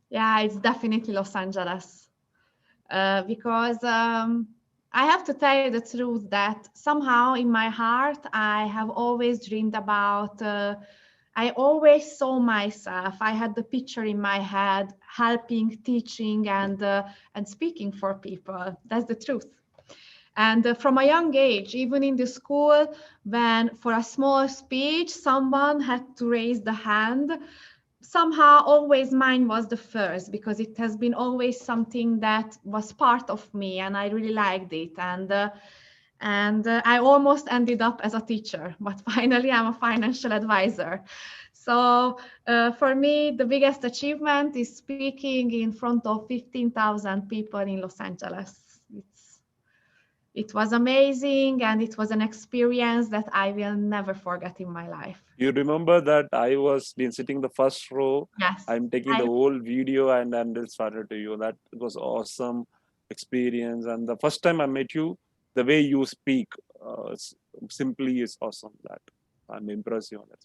yeah, it's definitely Los Angeles. Because I have to tell you the truth that somehow in my heart, I have always dreamed about, I always saw myself. I had the picture in my head, helping, teaching, and speaking for people. That's the truth. And from a young age, even in the school, when for a small speech, someone had to raise the hand, somehow always mine was the first, because it has been always something that was part of me and I really liked it. And I almost ended up as a teacher, but finally I'm a financial advisor. So for me, the biggest achievement is speaking in front of 15,000 people in Los Angeles. It was amazing, and it was an experience that I will never forget in my life. You remember that I was been sitting the first row. Yes. I'm taking the whole video and then started to you. That was awesome experience. And the first time I met you, the way you speak simply is awesome. That I'm impressed on that.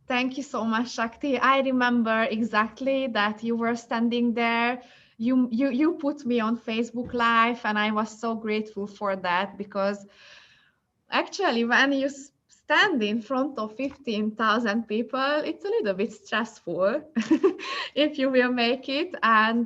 Thank you so much, Shakti. I remember exactly that you were standing there. You put me on Facebook Live, and I was so grateful for that, because actually when you stand in front of 15,000 people, it's a little bit stressful if you will make it. And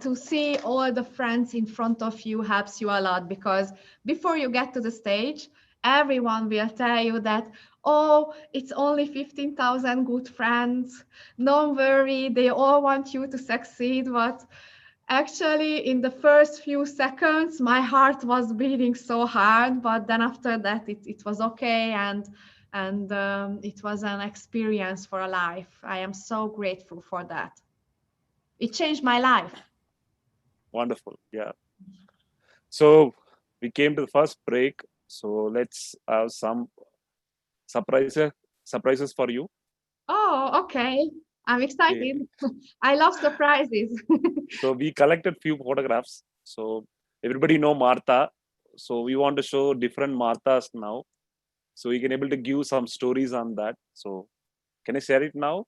to see all the friends in front of you helps you a lot, because before you get to the stage, everyone will tell you that, oh, it's only 15,000 good friends. Don't worry, they all want you to succeed. But actually, in the first few seconds, my heart was beating so hard. But then after that, it was okay. And it was an experience for a life. I am so grateful for that. It changed my life. Wonderful. Yeah. So we came to the first break. So let's have some surprises for you. Oh, okay. I'm excited. Okay. I love surprises. So we collected few photographs. So everybody know Marta. So we want to show different Martas now. So we can able to give some stories on that. So can I share it now?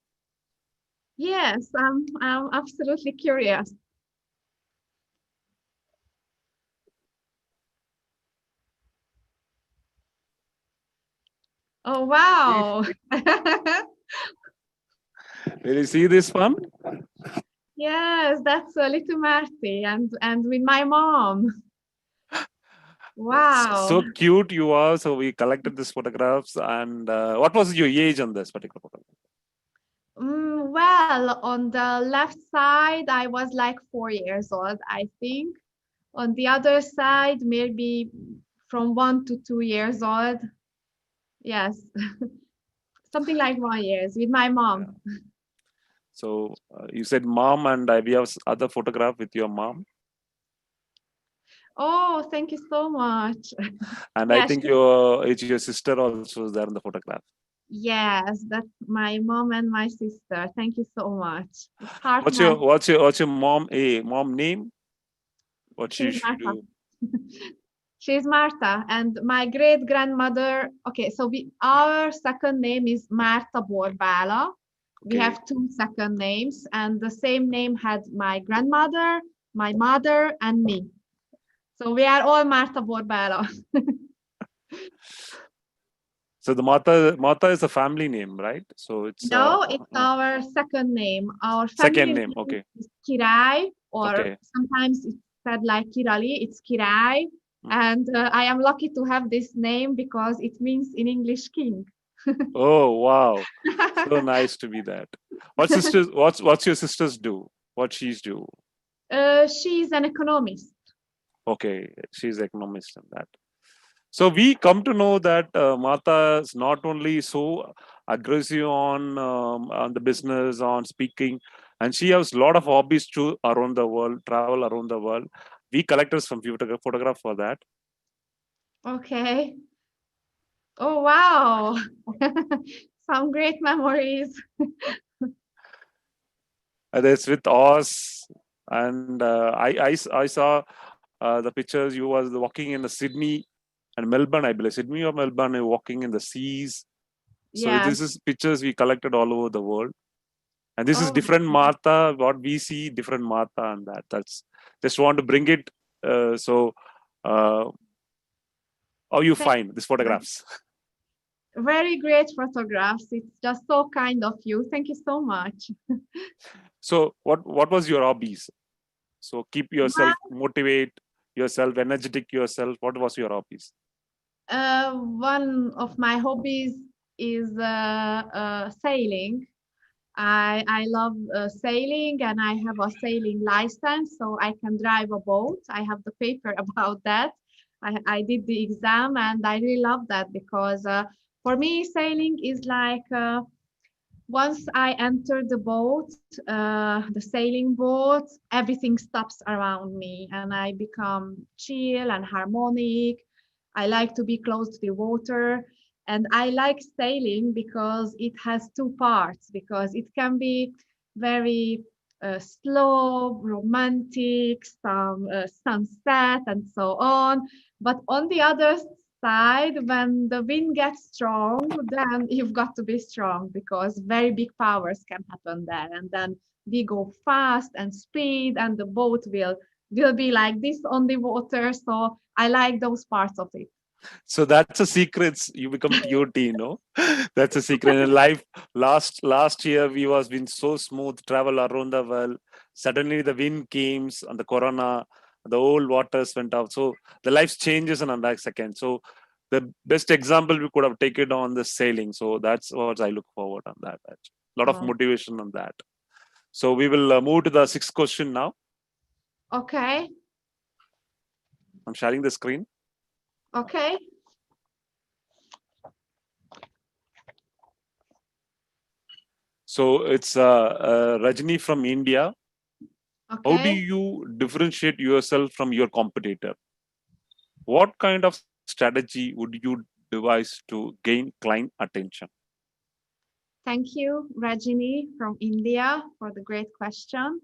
Yes, I'm absolutely curious. Oh, wow. Will you see this one? Yes, that's a little Marty and with my mom. Wow. So cute you are. So we collected these photographs. And what was your age on this particular photograph? Well, on the left side, I was like 4 years old, I think. On the other side, maybe from 1 to 2 years old. Yes. Something like 1 year with my mom. Yeah. So you said mom, and we have other photograph with your mom. Oh, thank you so much. And I think your sister also is there in the photograph. Yes, that's my mom and my sister. Thank you so much. It's hard. What's your mom name? What she should do? She's Marta, and my great grandmother. Okay, so our second name is Marta Borbála. Okay. We have 2 second names, and the same name had my grandmother, my mother, and me. So we are all Marta Borbála. So the Marta is a family name, right? So it's it's our second name. Our second name, okay. Is Király, or sometimes it's said like Kirali. It's Király, And I am lucky to have this name because it means in English king. Oh, wow. So nice to be that. What's your sisters do? What she's do? She's an economist. Okay, she's economist in that. So we come to know that Martha is not only so aggressive on the business, on speaking, and she has a lot of hobbies too around the world, travel around the world. We collected some photograph for that. Okay. Oh, wow. Some great memories. That's with us, and I saw the pictures. You was walking in the Sydney and Melbourne, I believe, Sydney or Melbourne, walking in the seas. So Yes. this is pictures we collected all over the world. And this is Oh, different Martha, what we see, different Martha, and that's just want to bring it. So, uh, how you thank find these you. photographs? Very great photographs. It's just so kind of you. Thank you so much. So, what was your hobbies? So, keep yourself Well, motivate yourself, energetic yourself. What was your hobbies? one of my hobbies is sailing. I love sailing and I have a sailing license, so I can drive a boat. I have the paper about that. I did the exam and I really love that because for me, sailing is like once I enter the boat, the sailing boat, everything stops around me and I become chill and harmonic. I like to be close to the water. And I like sailing because it has two parts, because it can be very slow, romantic, some sunset, and so on. But on the other side, when the wind gets strong, then you've got to be strong because very big powers can happen there. And then we go fast and speed, and the boat will be like this on the water. So I like those parts of it. So that's a secret. You become TOT, no? That's a secret in life. Last year we was been so smooth, travel around the world. Suddenly the wind came and the corona, the old waters went out. So the life changes in a like second. So the best example we could have taken on the sailing. So that's what I look forward on that. A lot of Wow. motivation on that. So we will move to the sixth question now. Okay. I'm sharing the screen. Okay. So it's Rajni from India. How do Okay. you differentiate yourself from your competitor? What kind of strategy would you devise to gain client attention? Thank you, Rajini from India, for the great question.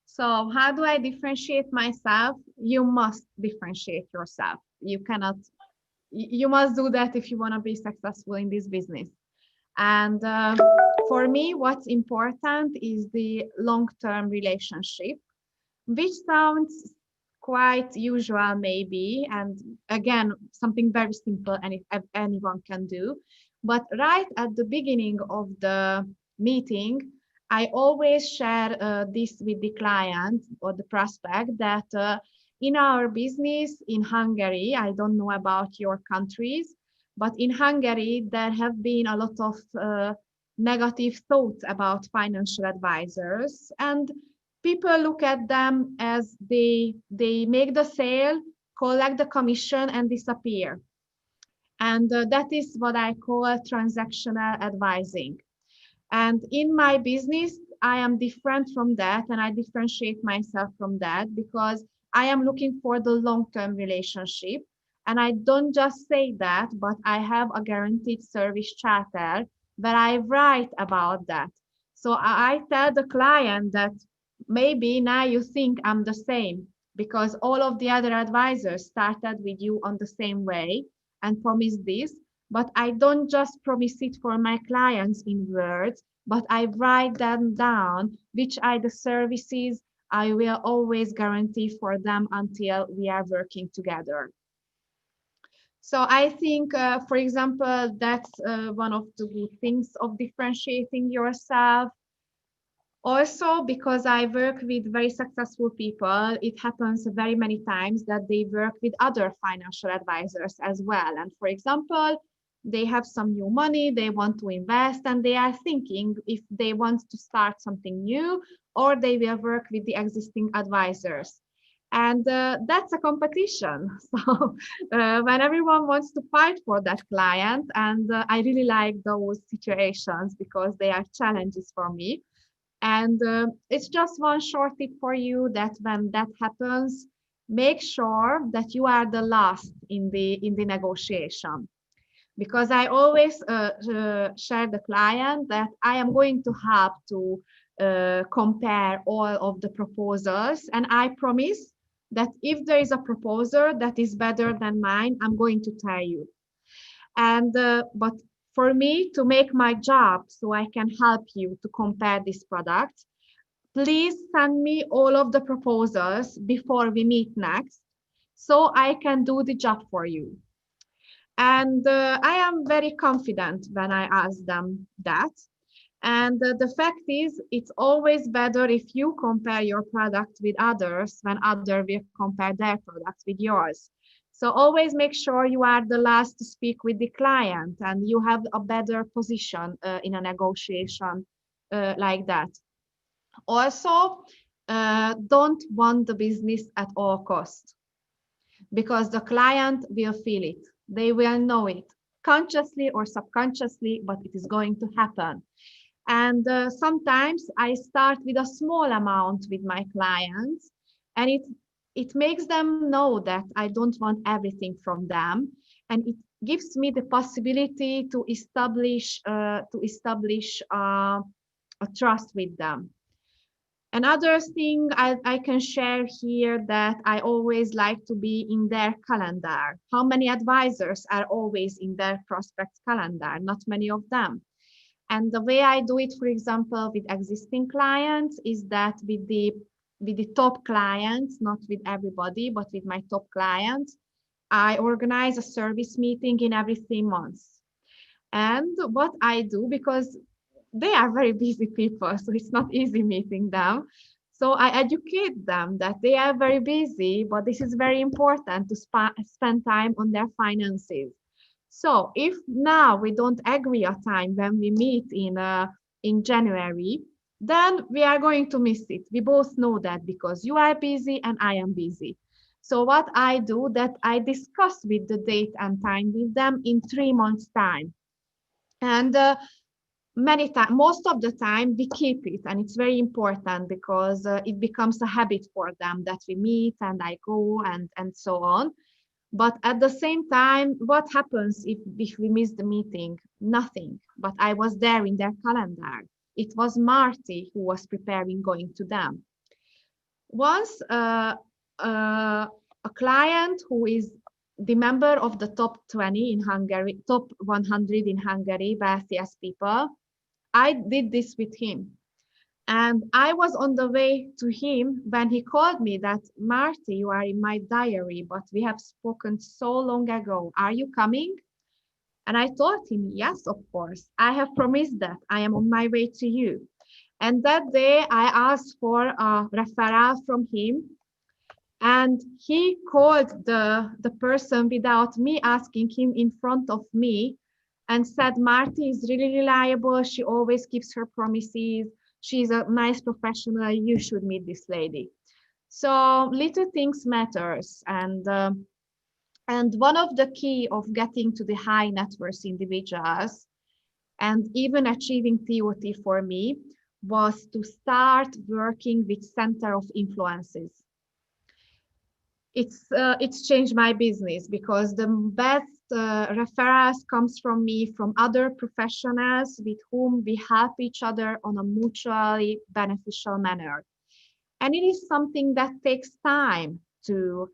So, how do I differentiate myself? You must differentiate yourself. You must do that if you want to be successful in this business. And for me, what's important is the long term relationship, which sounds quite usual, maybe. And again, something very simple and if anyone can do. But right at the beginning of the meeting, I always share this with the client or the prospect that in our business in Hungary, I don't know about your countries, but in Hungary, there have been a lot of negative thoughts about financial advisors. And people look at them as they make the sale, collect the commission, and disappear. And that is what I call transactional advising. And in my business, I am different from that, and I differentiate myself from that because I am looking for the long term relationship. And I don't just say that, but I have a guaranteed service charter where I write about that. So I tell the client that maybe now you think I'm the same because all of the other advisors started with you on the same way and promised this. But I don't just promise it for my clients in words, but I write them down, which are the services I will always guarantee for them until we are working together. So I think, for example, that's one of the good things of differentiating yourself. Also, because I work with very successful people, it happens very many times that they work with other financial advisors as well. And for example, they have some new money, they want to invest, and they are thinking if they want to start something new or they will work with the existing advisors. And that's a competition. So when everyone wants to fight for that client, and I really like those situations because they are challenges for me. And it's just one short tip for you that when that happens, make sure that you are the last in the negotiation. Because I always share the client that I am going to have to compare all of the proposals, and I promise that if there is a proposal that is better than mine, I'm going to tell you. And but for me to make my job so I can help you to compare this product, please send me all of the proposals before we meet next so I can do the job for you. And I am very confident when I ask them that. And the fact is, it's always better if you compare your product with others when others will compare their products with yours. So always make sure you are the last to speak with the client and you have a better position in a negotiation like that. Also, don't want the business at all costs because the client will feel it. They will know it consciously or subconsciously, but it is going to happen. And sometimes I start with a small amount with my clients, and it makes them know that I don't want everything from them, and it gives me the possibility to establish a trust with them. Another thing I can share here that I always like to be in their calendar. How many advisors are always in their prospects calendar? Not many of them. And the way I do it, for example, with existing clients is that with the top clients, not with everybody, but with my top clients, I organize a service meeting in every 3 months. And what I do, because they are very busy people, so it's not easy meeting them. So I educate them that they are very busy, but this is very important to spend time on their finances. So if now we don't agree a time when we meet in January, then we are going to miss it. We both know that because you are busy and I am busy. So what I do that I discuss with the date and time with them in 3 months time. And many times, most of the time we keep it, and it's very important because it becomes a habit for them that we meet and I go and so on. But at the same time, what happens if we miss the meeting? Nothing. But I was there in their calendar. It was Marty who was preparing going to them. Once a client who is the member of the top 20 in Hungary, top 100 in Hungary, wealthiest people, I did this with him. And I was on the way to him when he called me that, Marty, you are in my diary, but we have spoken so long ago. Are you coming? And I told him, yes, of course. I have promised that I am on my way to you. And that day I asked for a referral from him. And he called the person without me asking him in front of me and said, Marty is really reliable. She always keeps her promises. She's a nice professional. You should meet this lady. So little things matters. And one of the key of getting to the high net worth individuals and even achieving TOT for me was to start working with center of influences. It's changed my business because the best referrals comes from me from other professionals with whom we help each other on a mutually beneficial manner. And it is something that takes time to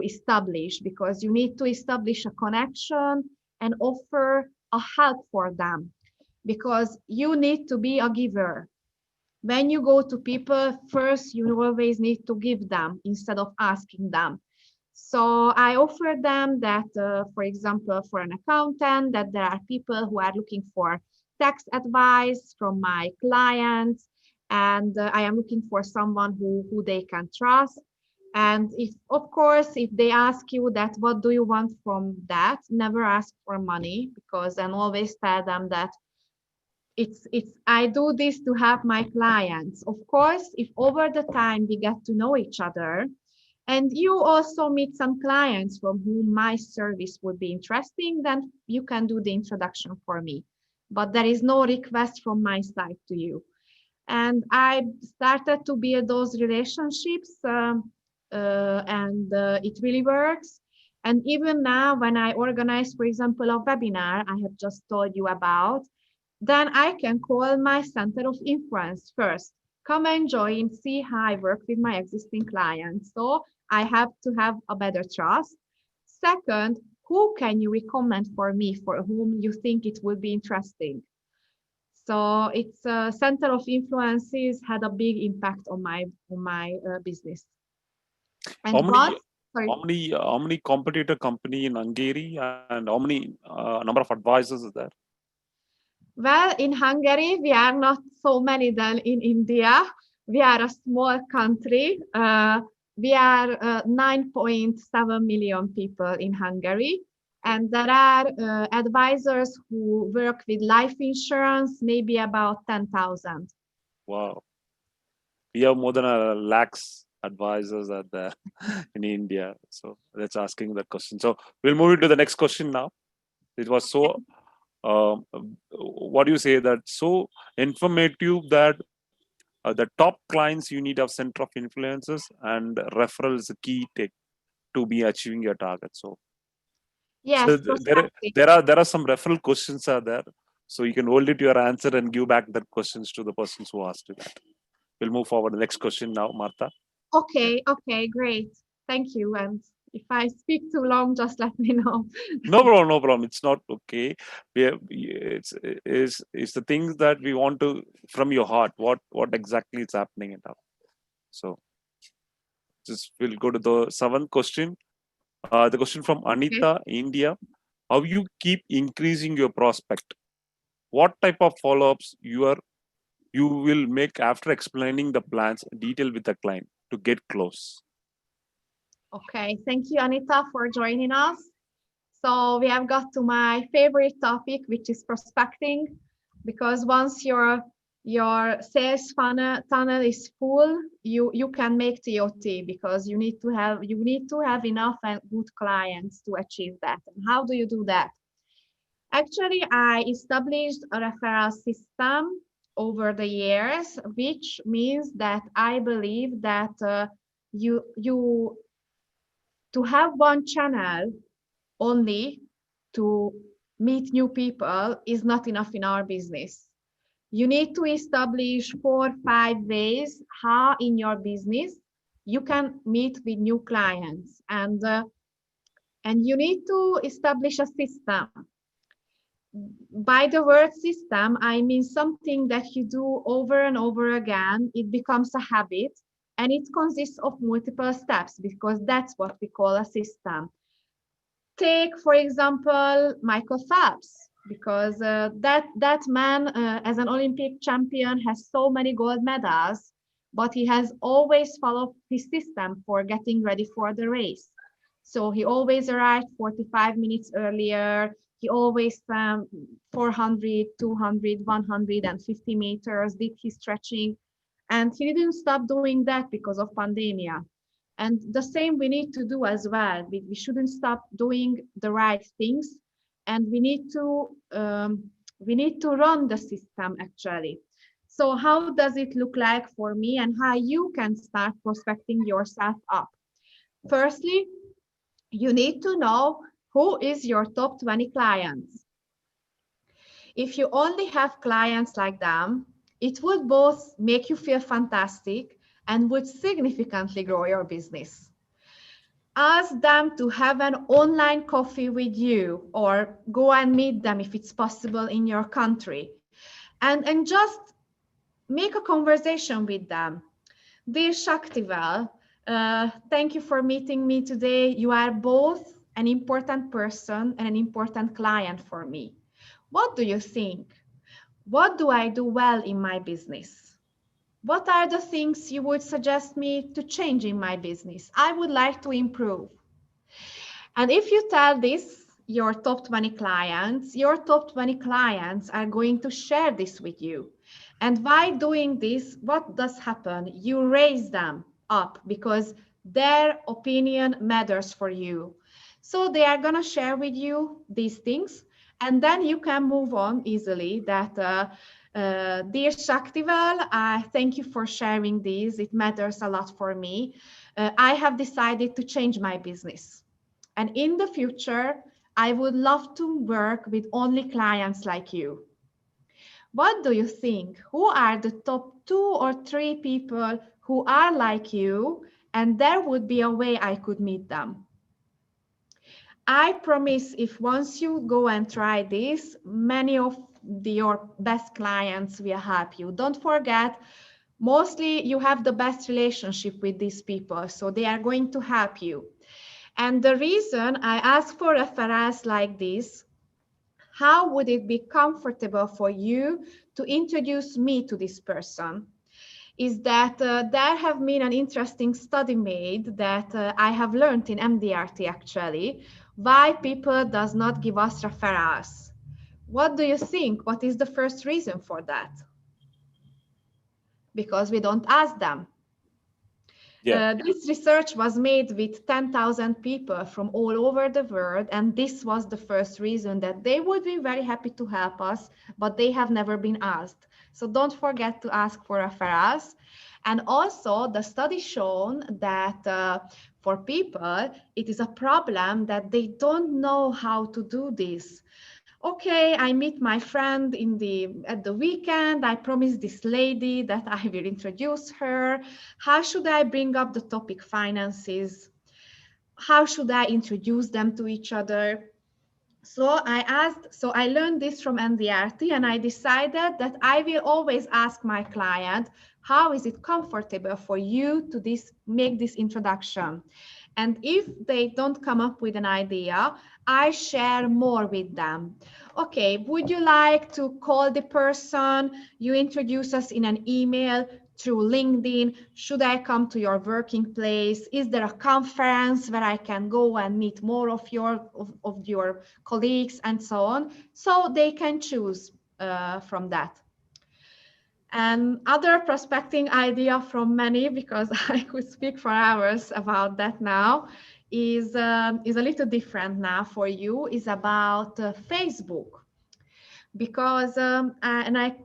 establish because you need to establish a connection and offer a help for them because you need to be a giver. When you go to people, first you always need to give them instead of asking them. So I offer them that, for example, for an accountant, that there are people who are looking for tax advice from my clients. and I am looking for someone who they can trust. And if, of course, if they ask you that, what do you want from that? Never ask for money, because then always tell them that it's I do this to help my clients. Of course, if over the time we get to know each other, and you also meet some clients from whom my service would be interesting, then you can do the introduction for me. But there is no request from my side to you. And I started to build those relationships, and it really works. And even now, when I organize, for example, a webinar I have just told you about, then I can call my center of influence first. Come and join, see how I work with my existing clients. So I have to have a better trust. Second, who can you recommend for me for whom you think it would be interesting? So it's center of influences had a big impact on my business. How And many what? Sorry. how many competitor company in Hungary, and how many number of advisors is there? Well, in Hungary, we are not so many than in India. We are a small country. We are 9.7 million people in Hungary. And there are advisors who work with life insurance, maybe about 10,000. Wow, we have more than a lakhs advisors at there in India. So that's asking that question. So we'll move into the next question now. It was so what do you say, that so informative that the top clients you need of center of influences and referral is a key take to be achieving your target. So Yes, prospecting. there are some referral questions are there, so you can hold it to your answer and give back that questions to the persons who asked you that. We'll move forward to the next question now, Marta. Okay, great. Thank you. And if I speak too long, just let me know. No problem, no problem. It's not okay. It's the things that we want to from your heart. What exactly is happening in now? So just we'll go to the seventh question. The question from Okay. Anita, India. How you keep increasing your prospect? What type of follow-ups you will make after explaining the plans detail with the client to get close? Okay, thank you, Anita, for joining us. So we have got to my favorite topic, which is prospecting, because once your sales tunnel is full, you can make TOT, because you need to have enough and good clients to achieve that. And how do you do that? Actually, I established a referral system over the years, which means that I believe that you to have one channel only to meet new people is not enough in our business. You need to establish 4-5 ways how in your business you can meet with new clients, and you need to establish a system. By the word system, I mean something that you do over and over again. It becomes a habit, and it consists of multiple steps, because that's what we call a system. Take, for example, Michael Phelps, because that man, as an Olympic champion, has so many gold medals, but he has always followed his system for getting ready for the race. So he always arrived 45 minutes earlier. He always 400, 200, 150 meters, did his stretching. And he didn't stop doing that because of pandemia. And the same we need to do as well. We shouldn't stop doing the right things, and we need to run the system actually. So how does it look like for me, and how you can start prospecting yourself up? Firstly, you need to know who is your top 20 clients. If you only have clients like them, it would both make you feel fantastic and would significantly grow your business. Ask them to have an online coffee with you, or go and meet them if it's possible in your country, and just make a conversation with them. Dear Shaktivel, thank you for meeting me today. You are both an important person and an important client for me. What do you think? What do I do well in my business? What are the things you would suggest me to change in my business? I would like to improve. And if you tell this, your top 20 clients, your top 20 clients are going to share this with you. And by doing this, what does happen? You raise them up because their opinion matters for you. So they are going to share with you these things, and then you can move on easily that, dear Shaktival, I thank you for sharing these. It matters a lot for me. I have decided to change my business. And in the future, I would love to work with only clients like you. What do you think? Who are the top 2 or 3 people who are like you? And there would be a way I could meet them. I promise if once you go and try this, many of your best clients will help you. Don't forget, mostly you have the best relationship with these people, so they are going to help you. And the reason I ask for referrals like this, how would it be comfortable for you to introduce me to this person? Is that there have been an interesting study made that I have learned in MDRT actually, why people does not give us referrals. What do you think? What is the first reason for that? Because we don't ask them. Yeah. This research was made with 10,000 people from all over the world, and this was the first reason that they would be very happy to help us, but they have never been asked. So don't forget to ask for referrals. And also the study shown that for people, it is a problem that they don't know how to do this. Okay, I meet my friend at the weekend. I promised this lady that I will introduce her. How should I bring up the topic finances? How should I introduce them to each other? So I learned this from NDRT, and I decided that I will always ask my client, how is it comfortable for you to make this introduction? And if they don't come up with an idea, I share more with them. Okay, would you like to call the person? You introduce us in an email through LinkedIn. Should I come to your working place? Is there a conference where I can go and meet more of your colleagues and so on? So they can choose from that. And other prospecting idea from many, because I could speak for hours about that now, is a little different now for you, is about Facebook. Because, and I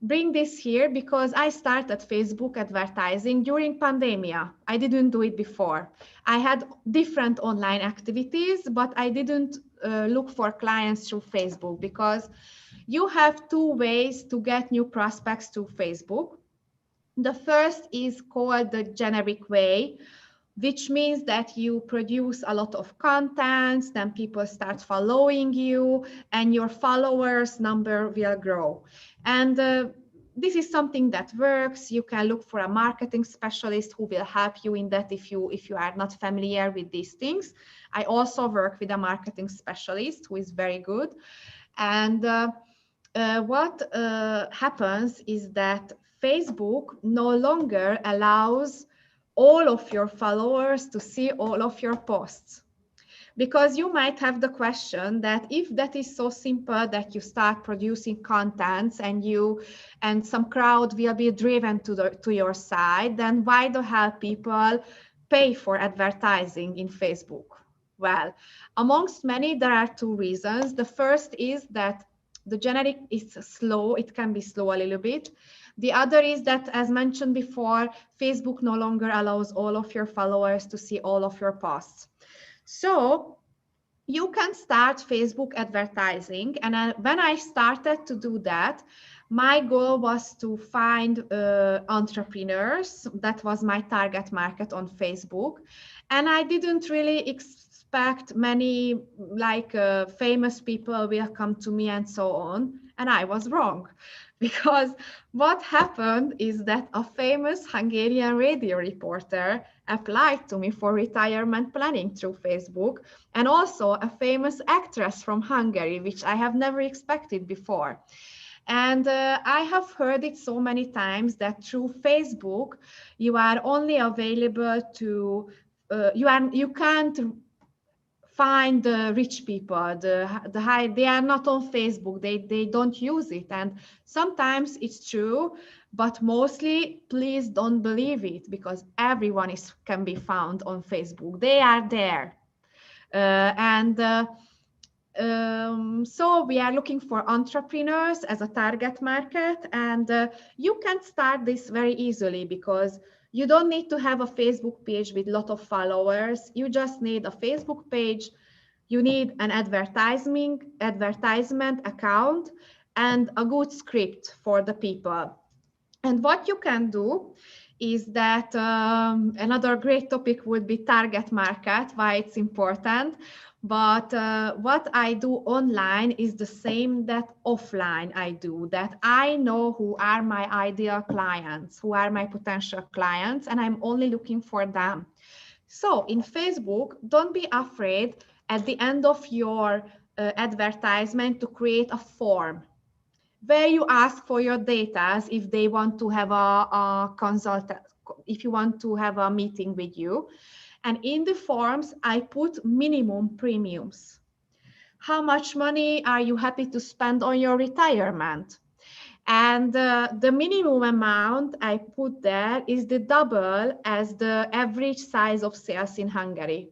bring this here because I started Facebook advertising during pandemia. I didn't do it before. I had different online activities, but I didn't look for clients through Facebook because you have 2 ways to get new prospects to Facebook. The first is called the generic way, which means that you produce a lot of content, then people start following you, and your followers number will grow. And this is something that works. You can look for a marketing specialist who will help you in that if you are not familiar with these things. I also work with a marketing specialist who is very good. And what happens is that Facebook no longer allows all of your followers to see all of your posts. Because you might have the question that if that is so simple that you start producing contents and some crowd will be driven to your site, then why the hell people pay for advertising in Facebook? Well, amongst many, there are 2 reasons. The first is that the generic is slow. It can be slow a little bit. The other is that, as mentioned before, Facebook no longer allows all of your followers to see all of your posts. So you can start Facebook advertising. And when I started to do that, my goal was to find entrepreneurs. That was my target market on Facebook. And I didn't really expect many famous people will come to me and so on. And I was wrong. Because what happened is that a famous Hungarian radio reporter applied to me for retirement planning through Facebook, and also a famous actress from Hungary, which I have never expected before. And I have heard it so many times that through Facebook, you are only available to, you can't find the rich people, the high, they are not on Facebook, they don't use it. And sometimes it's true, but mostly please don't believe it, because everyone can be found on Facebook. They are there. And so we are looking for entrepreneurs as a target market, and you can start this very easily, because you don't need to have a Facebook page with a lot of followers. You just need a Facebook page, you need an advertisement account, and a good script for the people. And what you can do is that another great topic would be target market, why it's important. But what I do online is the same that offline I do, that I know who are my ideal clients, who are my potential clients, and I'm only looking for them. So in Facebook, don't be afraid at the end of your advertisement to create a form where you ask for your data if they want to have a consult, if you want to have a meeting with you. And in the forms, I put minimum premiums. How much money are you happy to spend on your retirement? And the minimum amount I put there is the double as the average size of sales in Hungary,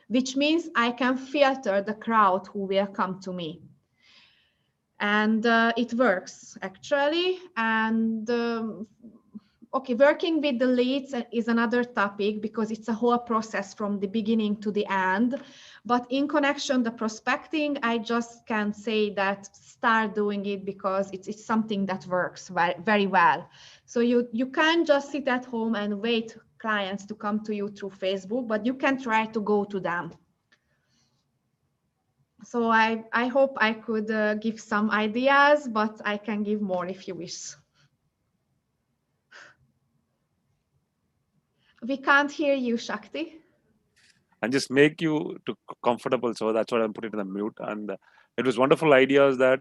which means I can filter the crowd who will come to me. And it works actually. And okay, working with the leads is another topic, because it's a whole process from the beginning to the end. But in connection, the prospecting, I just can say that start doing it, because it's something that works very well. So you can't just sit at home and wait clients to come to you through Facebook, but you can try to go to them. So I hope I could give some ideas, but I can give more if you wish. We can't hear you, Shakti. And just make you to comfortable. So that's what I'm putting in the mute. And it was wonderful ideas that.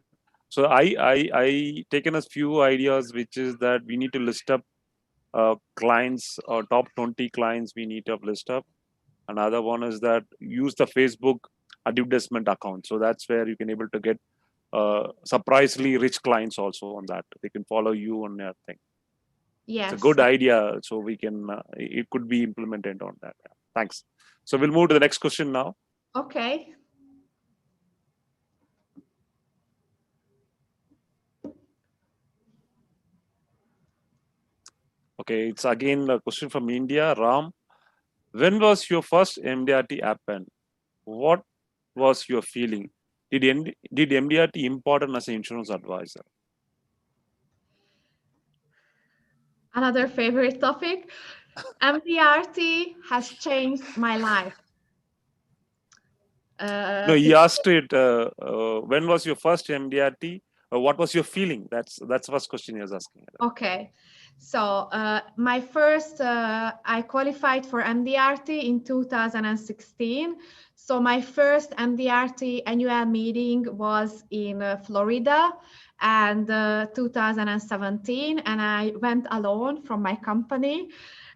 So I taken us few ideas, which is that we need to list up clients or top 20 clients we need to list up. Another one is that use the Facebook advertisement account. So that's where you can able to get surprisingly rich clients also on that. They can follow you on that thing. Yes. It's a good idea. So we can, it could be implemented on that. Yeah. Thanks. So we'll move to the next question now. Okay. Okay, it's again a question from India. Ram, when was your first MDRT happen? What was your feeling? Did MDRT important as an insurance advisor? Another favorite topic. MDRT has changed my life. No, he asked it. When was your first MDRT? What was your feeling? That's the first question he was asking. Okay, so my first, I qualified for MDRT in 2016. So my first MDRT annual meeting was in Florida, and 2017, and I went alone from my company,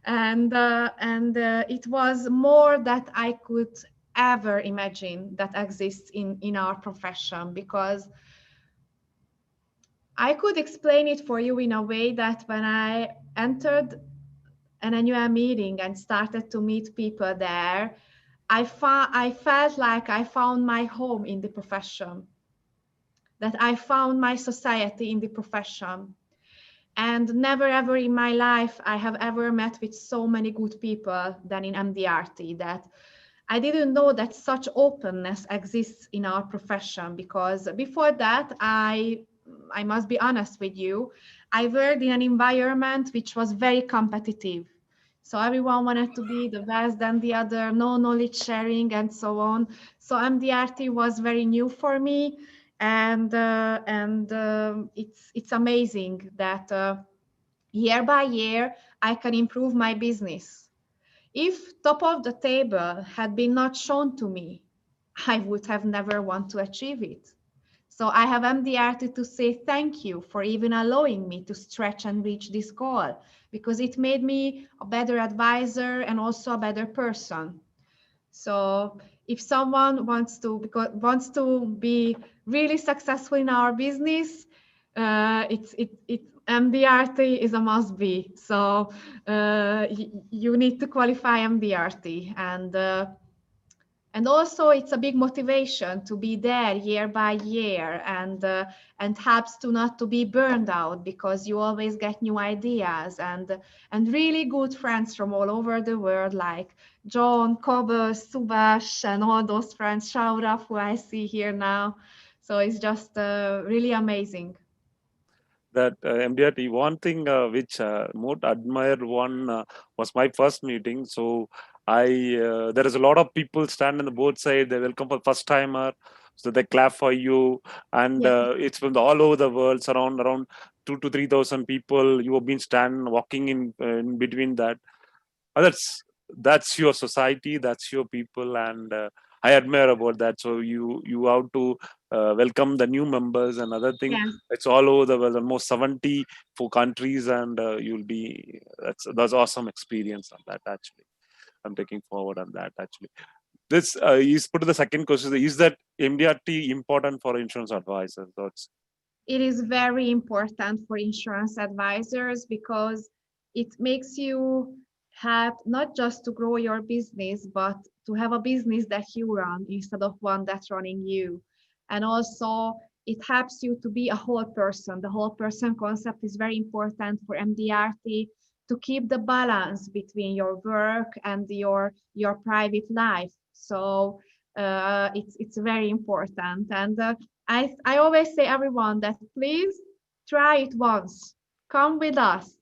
and it was more that I could ever imagine that exists in our profession, because I could explain it for you in a way that when I entered an annual meeting and started to meet people there, I felt like I found my home in the profession, that I found my society in the profession. And never ever in my life I have ever met with so many good people than in MDRT, that I didn't know that such openness exists in our profession, because before that, I must be honest with you, I worked in an environment which was very competitive. So everyone wanted to be the best than the other, no knowledge sharing and so on. So MDRT was very new for me, and it's amazing that year by year I can improve my business. If top of the table had been not shown to me, I would have never want to achieve it. So I have MDRT to say thank you for even allowing me to stretch and reach this goal, because it made me a better advisor and also a better person. So if someone wants to be really successful in our business, MDRT is a must be. So you need to qualify MDRT, and also it's a big motivation to be there year by year, and helps to not to be burned out, because you always get new ideas and really good friends from all over the world, like John, Cobus, Subhash, and all those friends, Shaura, who I see here now. So it's just really amazing. That MDRT, one thing which more admire one was my first meeting. So there is a lot of people stand on the both side. They welcome for first timer, so they clap for you, and Yes, it's from all over the world. So around 2 to 3,000 people. You have been standing, walking in between that. That's your society, that's your people, and I admire about that. So you have to welcome the new members. And other thing, yes. it's all over the world, almost 74 countries, and you'll be that's awesome experience on that. Actually, I'm taking forward on that. Actually, this is put to the second question: is that MDRT important for insurance advisors? That's It is very important for insurance advisors, because it makes you have not just to grow your business, but to have a business that you run instead of one that's running you. And also, it helps you to be a whole person. The whole person concept is very important for MDRT, to keep the balance between your work and your private life. So it's very important. And I always say everyone that please try it once. Come with us.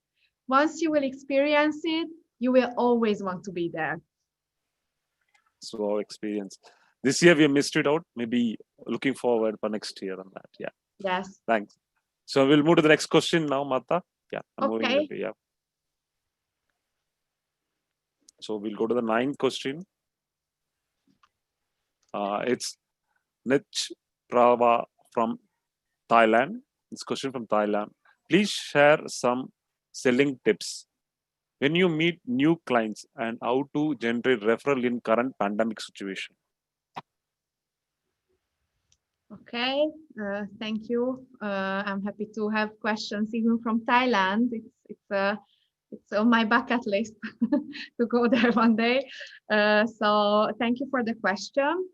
Once you will experience it, you will always want to be there. so our experience. This year we missed it out. Maybe looking forward for next year on that. Yeah. Yes. Thanks. So we'll move to the next question now, Marta. Yeah, I'm moving Okay. it. Yeah. So we'll go to the ninth question. It's Nich Prava from Thailand. This question from Thailand. Please share some selling tips when you meet new clients and how to generate referral in current pandemic situation. Okay. Thank you. I'm happy to have questions even from Thailand. It's on my bucket list to go there one day. So thank you for the question.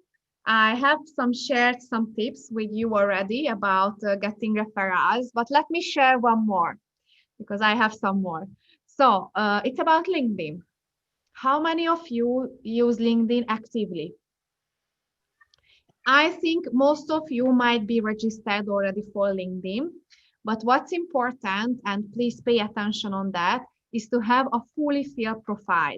I have shared some tips with you already about getting referrals, but let me share one more, because I have some more. So it's about LinkedIn. How many of you use LinkedIn actively? I think most of you might be registered already for LinkedIn, but what's important, and please pay attention on that, is to have a fully filled profile.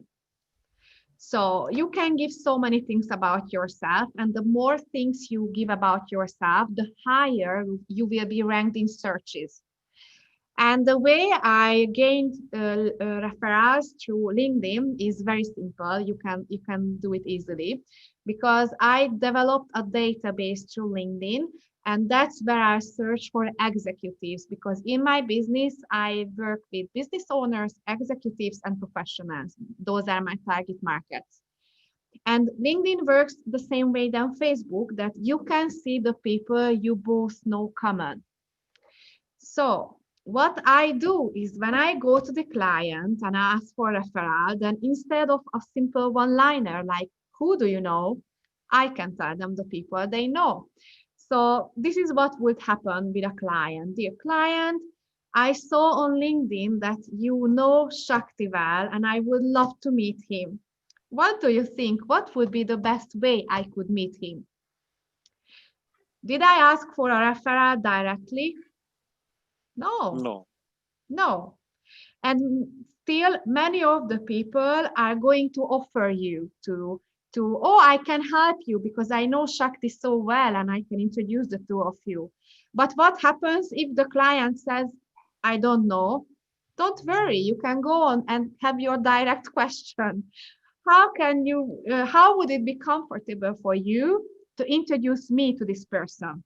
So you can give so many things about yourself, and the more things you give about yourself, the higher you will be ranked in searches. And the way I gained referrals through LinkedIn is very simple. You can do it easily, because I developed a database through LinkedIn, and that's where I search for executives, because in my business I work with business owners, executives, and professionals. Those are my target markets. And LinkedIn works the same way than Facebook, that you can see the people you both know common. So what I do is, when I go to the client and ask for a referral, then instead of a simple one-liner like, who do you know? I can tell them the people they know. So this is what would happen with a client. Dear client, I saw on LinkedIn that you know Shakti well, and I would love to meet him. What do you think? What would be the best way I could meet him? Did I ask for a referral directly? No, No. no. And still many of the people are going to offer you oh, I can help you because I know Shakti so well and I can introduce the two of you. But what happens if the client says, I don't know? Don't worry, you can go on and have your direct question. How would it be comfortable for you to introduce me to this person?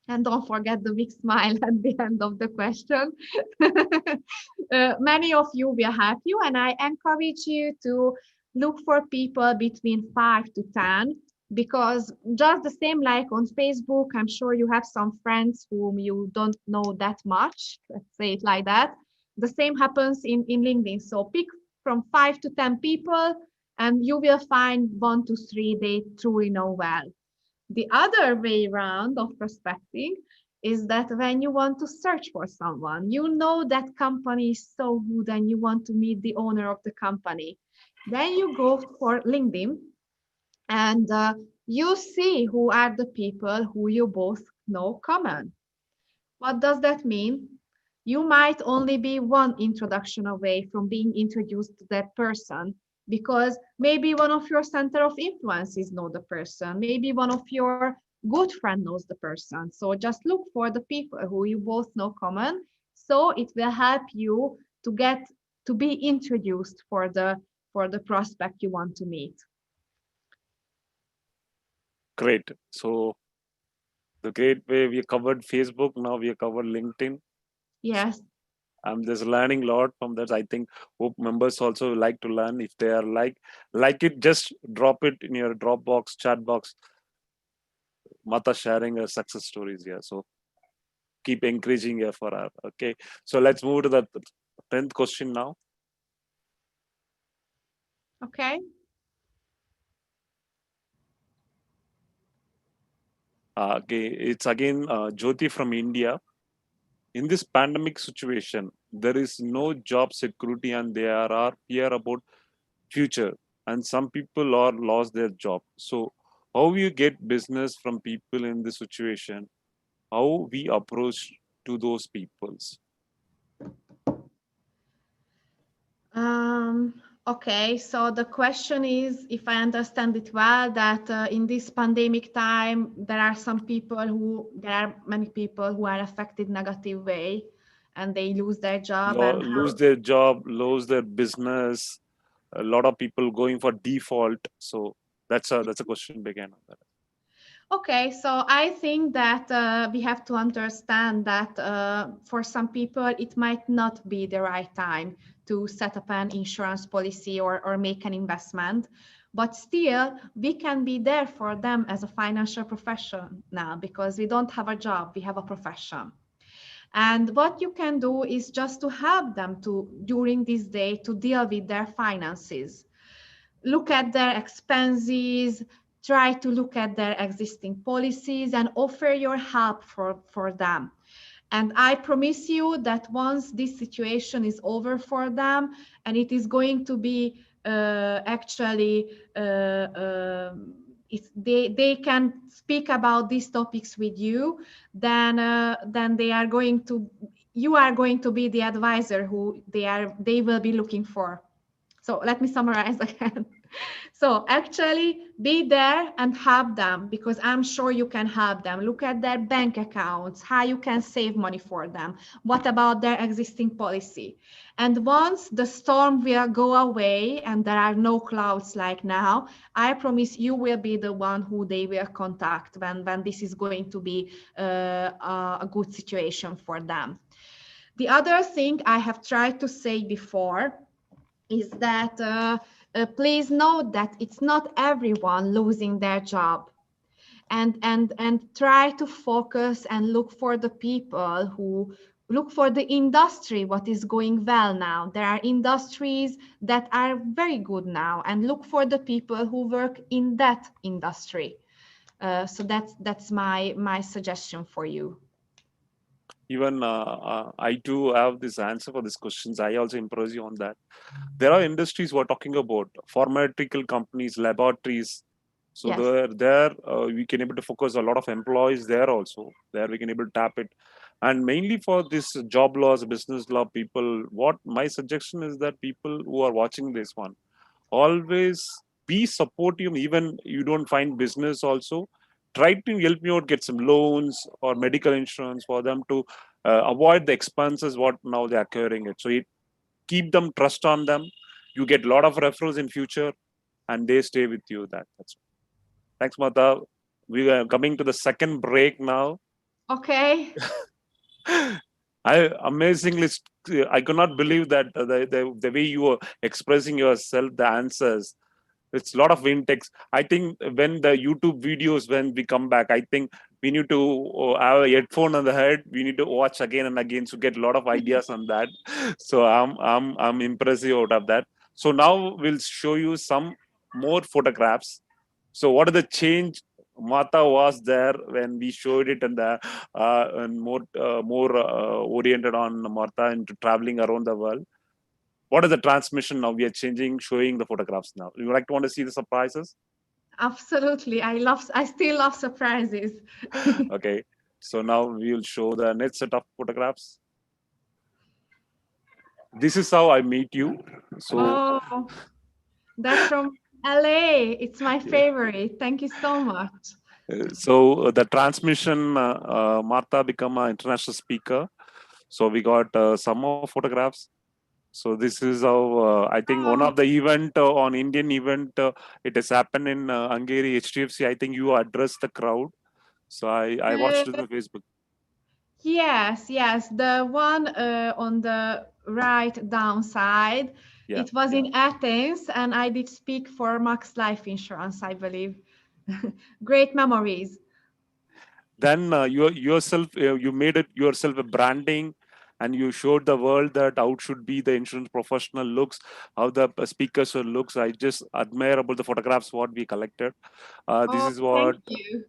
And don't forget the big smile at the end of the question. Many of you will help you, and I encourage you to look for people between 5 to 10, because just the same like on Facebook, I'm sure you have some friends whom you don't know that much. Let's say it like that. The same happens in LinkedIn. So pick from 5 to 10 people, and you will find 1 to 3 they truly know well. The other way around of prospecting is that when you want to search for someone, you know that company is so good and you want to meet the owner of the company. Then you go for LinkedIn and you see who are the people who you both know common. What does that mean? You might only be one introduction away from being introduced to that person, because maybe one of your center of influences know the person, maybe one of your good friend knows the person. So just look for the people who you both know common, so it will help you to get to be introduced for the prospect you want to meet. Great. So the great way we covered Facebook, now we covered LinkedIn. Yes. I'm just learning a lot from that. I think hope members also like to learn. If they are like it, just drop it in your Dropbox chat box. Mata sharing her success stories here. So keep encouraging her for her. Okay. So let's move to the 10th question now. Okay. Okay, it's again Jyoti from India. In this pandemic situation, there is no job security and there are fear about future, and some people are lost their job. So how you get business from people in this situation? How we approach to those peoples? Okay, so the question is, if I understand it well, that in this pandemic time, there are many people who are affected negative way, and they lose their job. And Lose their job, lose their business. A lot of people going for default. So that's a question began on that. okay, so I think that we have to understand that for some people, it might not be the right time to set up an insurance policy or make an investment. But still, we can be there for them as a financial professional, because we don't have a job, we have a profession. And what you can do is just to help them to, during this day, to deal with their finances, look at their expenses, try to look at their existing policies and offer your help for them. And I promise you that once this situation is over for them, and it is going to be actually, they can speak about these topics with you, then they are going to, you are going to be the advisor who they will be looking for. So let me summarize again. So actually be there and help them, because I'm sure you can help them. Look at their bank accounts, how you can save money for them. What about their existing policy? And once the storm will go away and there are no clouds like now, I promise you will be the one who they will contact when this is going to be a good situation for them. The other thing I have tried to say before is that please note that it's not everyone losing their job, and try to focus and look for the people who look for the industry what is going well now. There are industries that are very good now, and look for the people who work in that industry. So that's my suggestion for you. Even I too have this answer for these questions. I also impress you on that. There are industries we're talking about, pharmaceutical companies, laboratories. So Yes. we can able to focus a lot of employees there also. There we can able to tap it. And mainly for this job loss, business law people, what my suggestion is that people who are watching this one, always be supportive. Even you don't find business also, try to help me out, get some loans or medical insurance for them to avoid the expenses what now they're occurring it. So it keep them trust on them. You get a lot of referrals in future and they stay with you. That's thanks, Marta. We are coming to the second break now. Okay. I could not believe that the way you were expressing yourself, the answers. It's a lot of intakes. I think when the YouTube videos, when we come back, I think we need to have a headphone on the head. We need to watch again and again to get a lot of ideas on that. So I'm impressive out of that. So now we'll show you some more photographs. So what are the change Marta was there when we showed it, and more oriented on Marta into traveling around the world. What is the transmission now? We are changing, showing the photographs now. You like to want to see the surprises? Absolutely. I still love surprises. Okay. So now we will show the next set of photographs. This is how I meet you. So Oh, that's from LA. It's my favorite. Thank you so much. the transmission, Martha become an international speaker. So we got some more photographs. So this is how I think one Oh, of the event on Indian event, it has happened in Hungary HDFC. I think you addressed the crowd. So I watched it uh, on Facebook. yes, yes. The one on the right down side, Yeah. it was in Athens, and I did speak for Max Life Insurance, I believe. Great memories. Then you made it yourself a branding, and you showed the world that how should be the insurance professional looks, how the speakers looks. I just admire about the photographs what we collected. This Oh, is thank what you.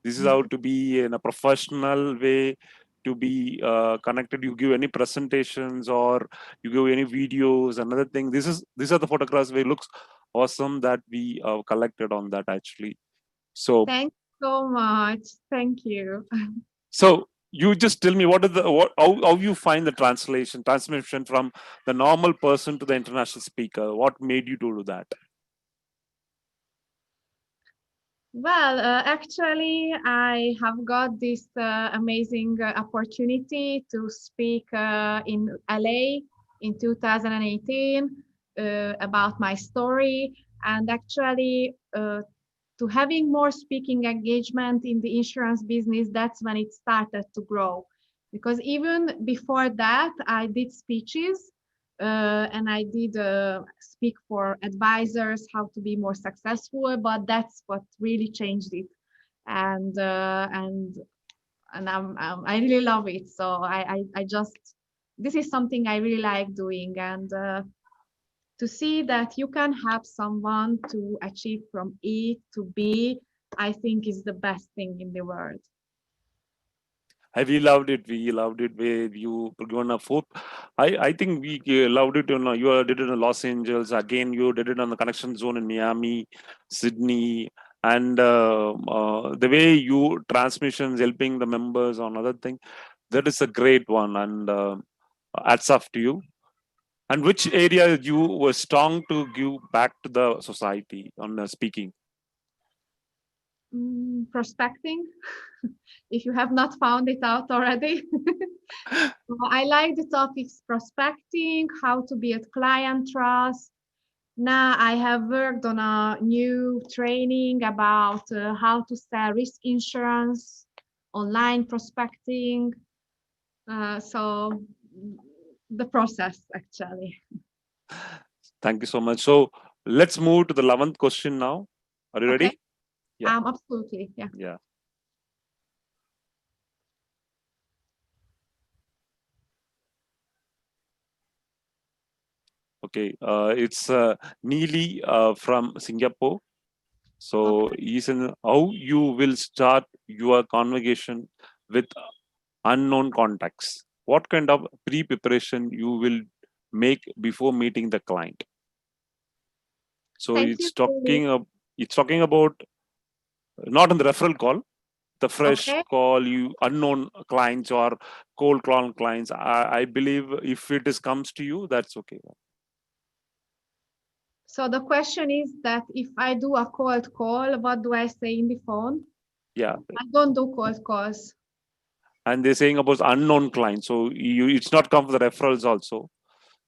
this is how to be in a professional way, to be connected. You give any presentations or you give any videos, another thing. These are the photographs where it looks awesome that we collected on that actually. So Thank you so much. Thank you. So you just tell me how you find the transmission from the normal person to the international speaker. What made you to do that? Well, actually, I have got this amazing opportunity to speak in LA in 2018 about my story. And actually, to having more speaking engagement in the insurance business, that's when it started to grow. Because even before that, I did speeches and I did speak for advisors how to be more successful, but that's what really changed it. And uh, and and I really love it. So I just this is something I really like doing, and to see that you can help someone to achieve from A to B, I think is the best thing in the world. We loved it. We loved it where you given a fourth. I think we loved it. You did it in Los Angeles. Again, you did it on the connection zone in Miami, Sydney, and the way you transmissions helping the members on other thing. That is a great one, and hats off to you. And which area you were strong to give back to the society on speaking? Prospecting, if you have not found it out already. I like the topics prospecting, how to be at client trust. Now I have worked on a new training about how to sell risk insurance, online prospecting. So the process actually. Thank you so much. So let's move to the 11th question now. Are you Okay. ready? Yeah. Absolutely. Yeah. Yeah. Okay. It's Neely from Singapore. So Okay. he's in how you will start your conversation with unknown contacts. What kind of pre-preparation you will make before meeting the client? So Thank you. it's talking about not on the referral call, the fresh Okay. call, you unknown clients or cold call clients. I believe if it is comes to you, that's okay. So the question is that if I do a cold call, what do I say in the phone? Yeah. I don't do cold calls. And they're saying about unknown clients. So it's not come for the referrals also.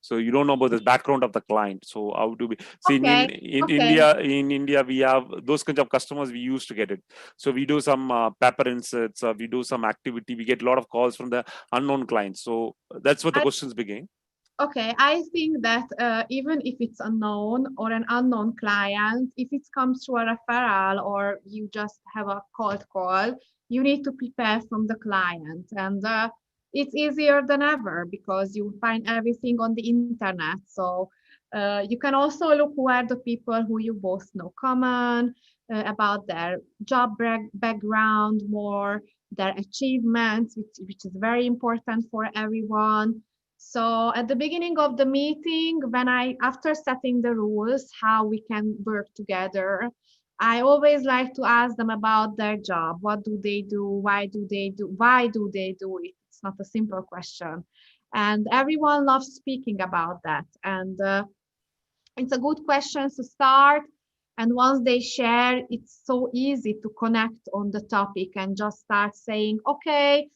So you don't know about the background of the client. So how to be see Okay. in India we have those kinds of customers we used to get it. So we do some paper inserts, we do some activity. We get a lot of calls from the unknown clients. So that's what the questions begin. Okay, I think that even if it's unknown or an unknown client, if it comes to a referral or you just have a cold call, you need to prepare from the client. And it's easier than ever because you find everything on the internet. So you can also look who are the people who you both know common, about their job background, more their achievements, which is very important for everyone. So at the beginning of the meeting, after setting the rules, how we can work together, I always like to ask them about their job. What do they do? Why do they do it? It's not a simple question. And everyone loves speaking about that. And it's a good question to start. And once they share, it's so easy to connect on the topic and just start saying, okay,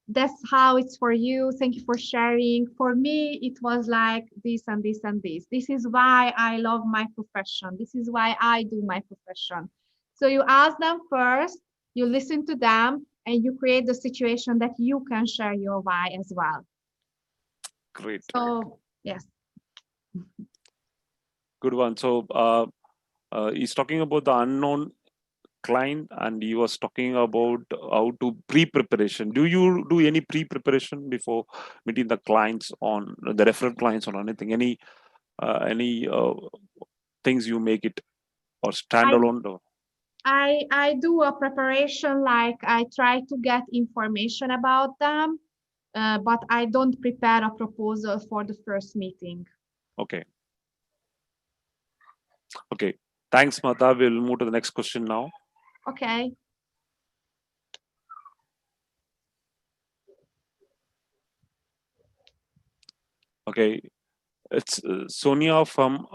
that's how it's for you. Thank you for sharing. For me, it was like this and this and this. This is why I love my profession. This is why I do my profession. So you ask them first, you listen to them, and you create the situation that you can share your why as well. Great. So, yes. Good one. So he's talking about the unknown client and he was talking about how to pre-preparation. Do you do any pre-preparation before meeting the clients on the referral clients or anything? Any things you make it or standalone? I do a preparation, like I try to get information about them, but I don't prepare a proposal for the first meeting. Okay. Okay. Thanks, Marta. We'll move to the next question now. Okay. Okay. It's Sonia from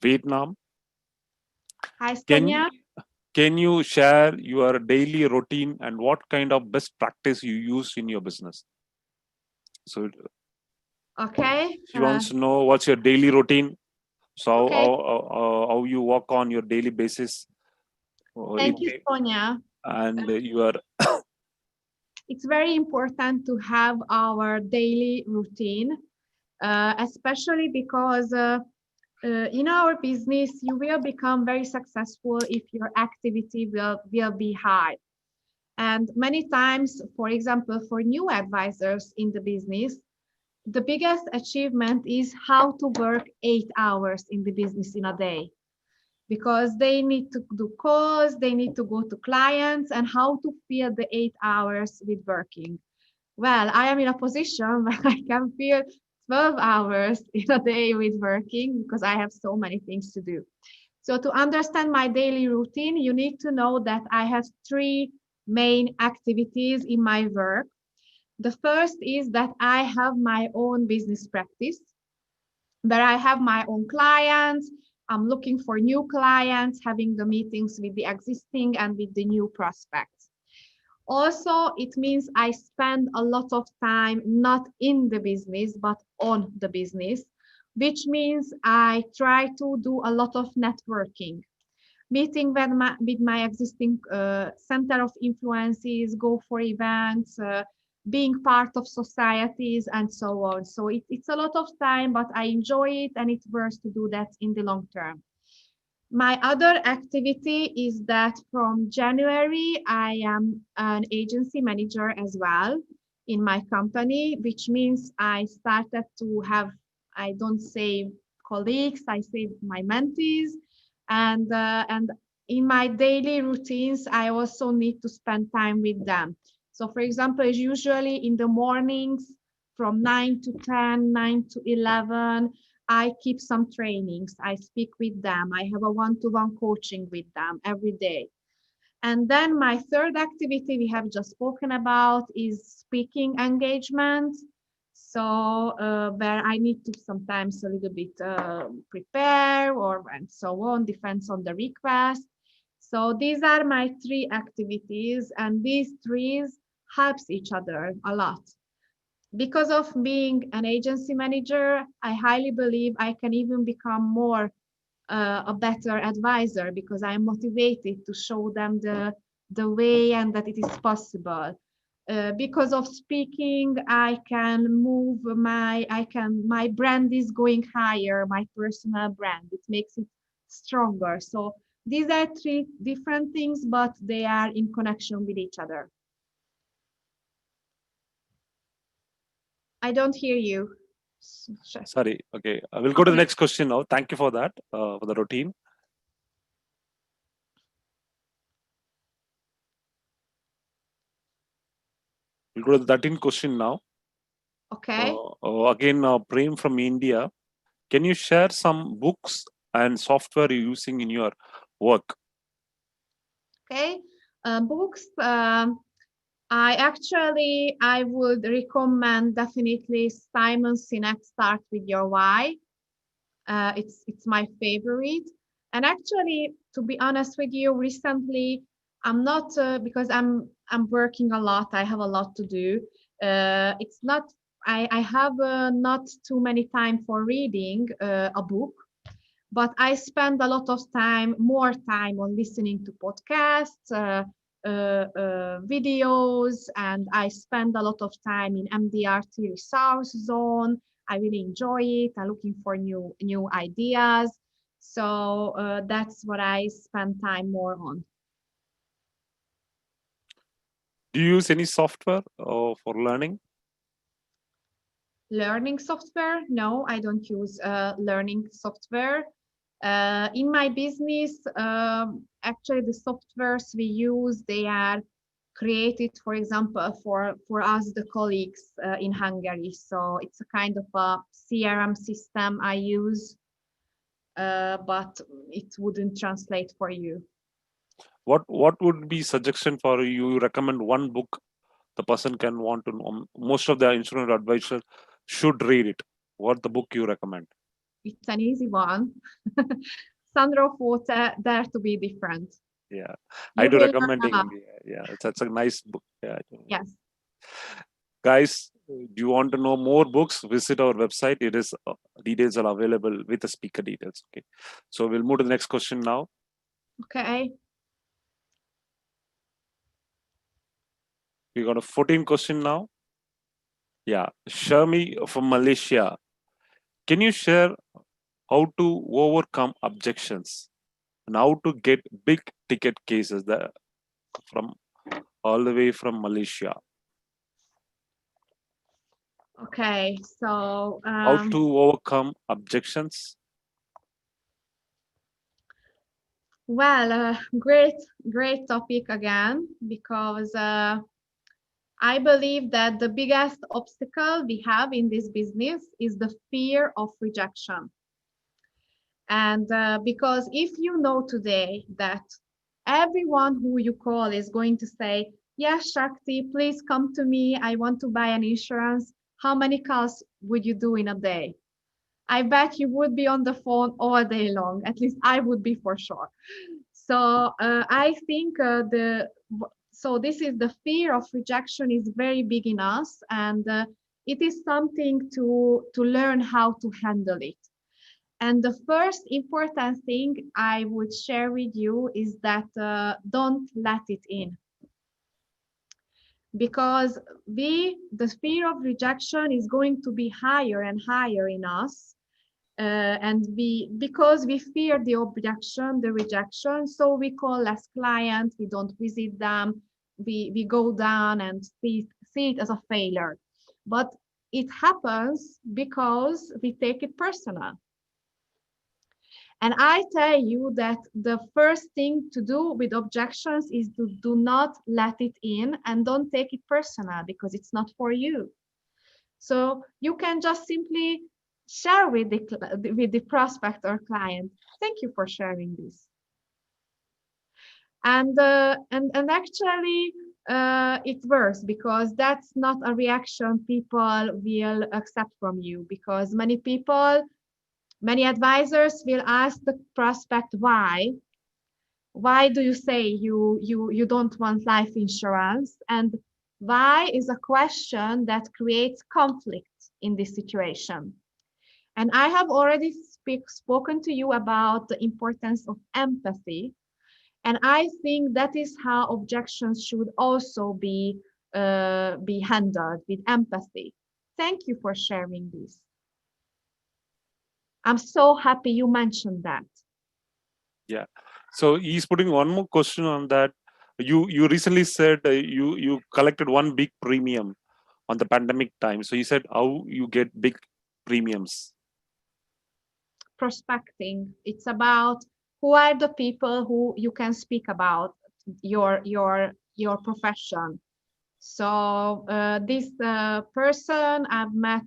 Vietnam. Hi, Sonia. Can you share your daily routine and what kind of best practice you use in your business? So Okay. she wants to know what's your daily routine. So Okay. how you work on your daily basis. Thank you, Sonia. And you are. It's very important to have our daily routine, especially because in our business, you will become very successful if your activity will be high. And many times, for example, for new advisors in the business, the biggest achievement is how to work 8 hours in the business in a day, because they need to do calls, they need to go to clients, and how to fill the 8 hours with working. Well, I am in a position where I can fill 12 hours in a day with working because I have so many things to do. So to understand my daily routine, you need to know that I have three main activities in my work. The first is that I have my own business practice, where I have my own clients. I'm looking for new clients, having the meetings with the existing and with the new prospects. Also, it means I spend a lot of time not in the business, but on the business, which means I try to do a lot of networking, meeting with my existing center of influences, go for events, being part of societies, and so on. So it's a lot of time, but I enjoy it, and it's worth to do that in the long term. My other activity is that from January, I am an agency manager as well in my company, which means I started to have, I don't say colleagues, I say my mentees. And in my daily routines, I also need to spend time with them. So for example, usually in the mornings from 9 to 10, 9 to 11, I keep some trainings. I speak with them. I have a one-to-one coaching with them every day. And then my third activity we have just spoken about is speaking engagement. So where I need to sometimes a little bit prepare or and so on, depends on the request. So these are my three activities, and these three helps each other a lot. because of being an agency manager, I highly believe I can even become more a better advisor because I'm motivated to show them the way and that it is possible. Because of speaking, I can move my brand is going higher, my personal brand. It makes it stronger. So these are three different things, but they are in connection with each other. I don't hear you. Sorry. Okay. We'll go to the next question now. Thank you for that, for the routine. We'll go to the 13th question now. Okay. Again, Prem from India. Can you share some books and software you're using in your work? Okay. Books. I would recommend definitely Simon Sinek Start with Your Why. It's my favorite. And actually, to be honest with you, recently I'm not because I'm working a lot. I have a lot to do. It's not. I have not too many time for reading a book, but I spend a lot of time, more time on listening to podcasts, videos, and I spend a lot of time in MDRT resource zone. I really enjoy it. I'm looking for new ideas. So that's what I spend time more on. Do you use any software for learning? Learning software? No, I don't use learning software. In my business, actually the softwares we use, they are created, for example, for us, the colleagues in Hungary. So it's a kind of a CRM system I use, but it wouldn't translate for you. What would be suggestion for you? You recommend one book the person can want to know. Most of the insurance advisors should read it. What the book you recommend? It's an easy one. Sandro Forte, Dare to be Different. Yeah, You I do will recommending. learn Yeah, it's a nice book. Yeah. Yes. Guys, do you want to know more books? Visit our website. It is details are available with the speaker details. Okay, so we'll move to the next question now. Okay. We got a 14 question now. Yeah, Sharmi from Malaysia. Can you share how to overcome objections and how to get big ticket cases that from all the way from Malaysia? Okay. So How to overcome objections? well, great topic again, because I believe that the biggest obstacle we have in this business is the fear of rejection. And because if you know today that everyone who you call is going to say, yes, Shakti, please come to me. I want to buy an insurance. How many calls would you do in a day? I bet you would be on the phone all day long. At least I would be for sure. So I think so this is the fear of rejection is very big in us, and it is something to learn how to handle it. And the first important thing I would share with you is that don't let it in, because the fear of rejection is going to be higher and higher in us, and because we fear the objection, the rejection, so we call less clients, we don't visit them, we go down and see it as a failure. But it happens because we take it personal. And I tell you that the first thing to do with objections is to do not let it in and don't take it personal, because it's not for you. So you can just simply share with the prospect or client, thank you for sharing this. And actually it works, because that's not a reaction people will accept from you, because many advisors will ask the prospect why do you say you don't want life insurance, and Why is a question that creates conflict in this situation. And I have already spoken to you about the importance of empathy. And I think that is how objections should also be handled, with empathy. Thank you for sharing this. I'm so happy you mentioned that. Yeah. So he's putting one more question on that. You recently said you collected one big premium on the pandemic time. So he said how you get big premiums. Prospecting. It's about who are the people who you can speak about your profession. So this person I've met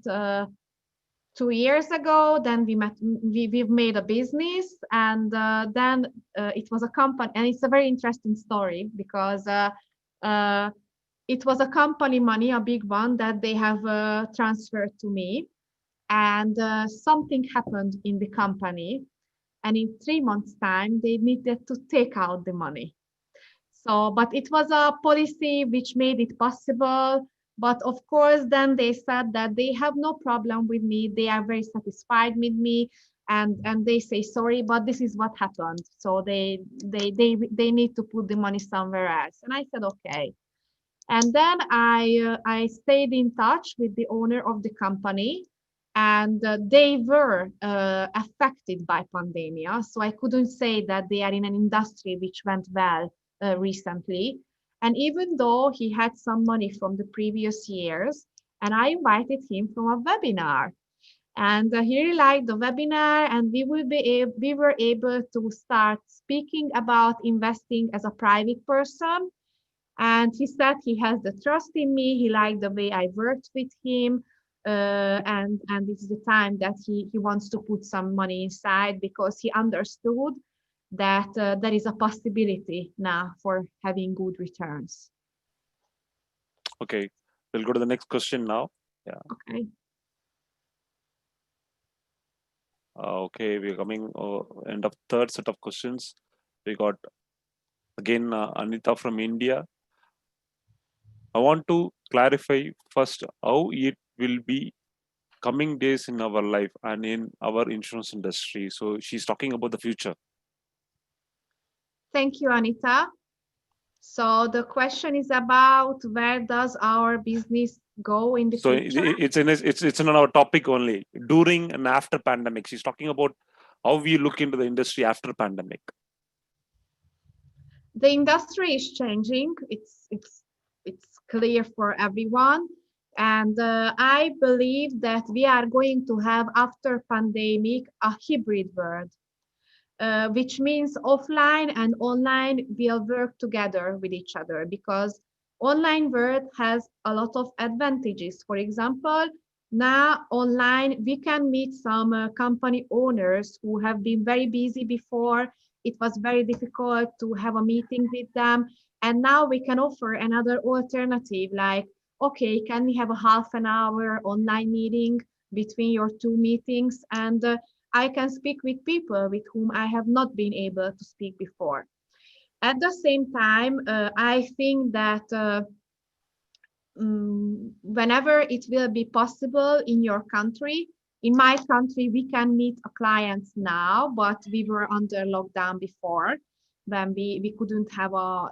2 years ago. Then we've made a business, and then it was a company, and it's a very interesting story because uh, it was a company money, a big one that they have transferred to me, and something happened in the company, and in 3 months' time they needed to take out the money. So, but it was a policy which made it possible. But of course, then they said that they have no problem with me. They are very satisfied with me, and they say sorry, but this is what happened. So they need to put the money somewhere else. And I said okay. And then I stayed in touch with the owner of the company, and they were affected by pandemia. So I couldn't say that they are in an industry which went well recently. And even though he had some money from the previous years, and I invited him from a webinar, and he really liked the webinar, and we were able to start speaking about investing as a private person. And he said he has the trust in me. He liked the way I worked with him. And this is the time that he wants to put some money inside, because he understood that there is a possibility now for having good returns. Okay, we'll go to the next question now. Yeah. Okay. Okay, we're coming end of third set of questions. We got again Anita from India. I want to clarify first how it will be coming days in our life and in our insurance industry. So she's talking about the future. Thank you, Anita. So the question is about where does our business go in the So future? it's in our topic only during and after pandemic. She's talking about how we look into the industry after pandemic. The industry is changing. It's clear for everyone, and I believe that we are going to have after pandemic a hybrid world, which means offline and online will work together with each other, because online world has a lot of advantages. For example, now online we can meet some company owners who have been very busy before. It was very difficult to have a meeting with them, and now we can offer another alternative, like, okay, can we have a half an hour online meeting between your two meetings, and I can speak with people with whom I have not been able to speak before. At the same time, I think that whenever it will be possible in your country, in my country, we can meet a client now, but we were under lockdown before, when we couldn't have a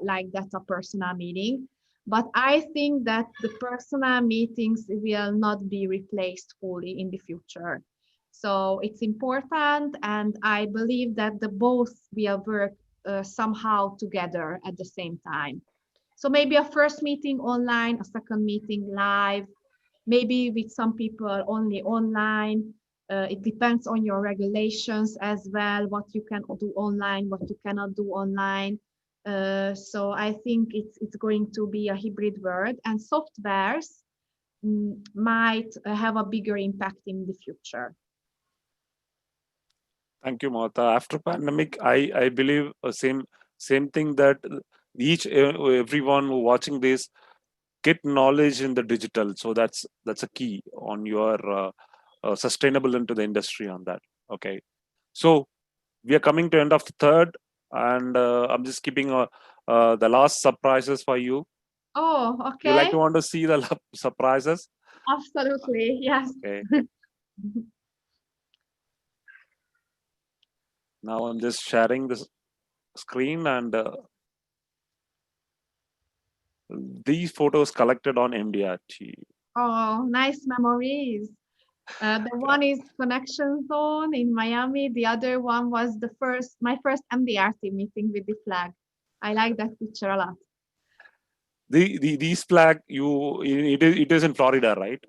personal meeting. But I think that the personal meetings will not be replaced fully in the future. So it's important, and I believe that the both will work somehow together at the same time. So maybe a first meeting online, a second meeting live, maybe with some people only online. It depends on your regulations as well, what you can do online, what you cannot do online. So I think it's going to be a hybrid world, and softwares might have a bigger impact in the future. Thank you, Martha. After pandemic, I believe same thing, that everyone who watching this get knowledge in the digital. So that's a key on your sustainable into the industry on that. Okay, so we are coming to end of the third, and I'm just keeping the last surprises for you. Oh, You like to okay. want to see the surprises? Absolutely. Yes. Okay. Now I'm just sharing this screen, and these photos collected on MDRT. Oh, nice memories. The one is Connection Zone in Miami. The other one was my first MDRT meeting with the flag. I like that picture a lot. These flag, it is in Florida, right?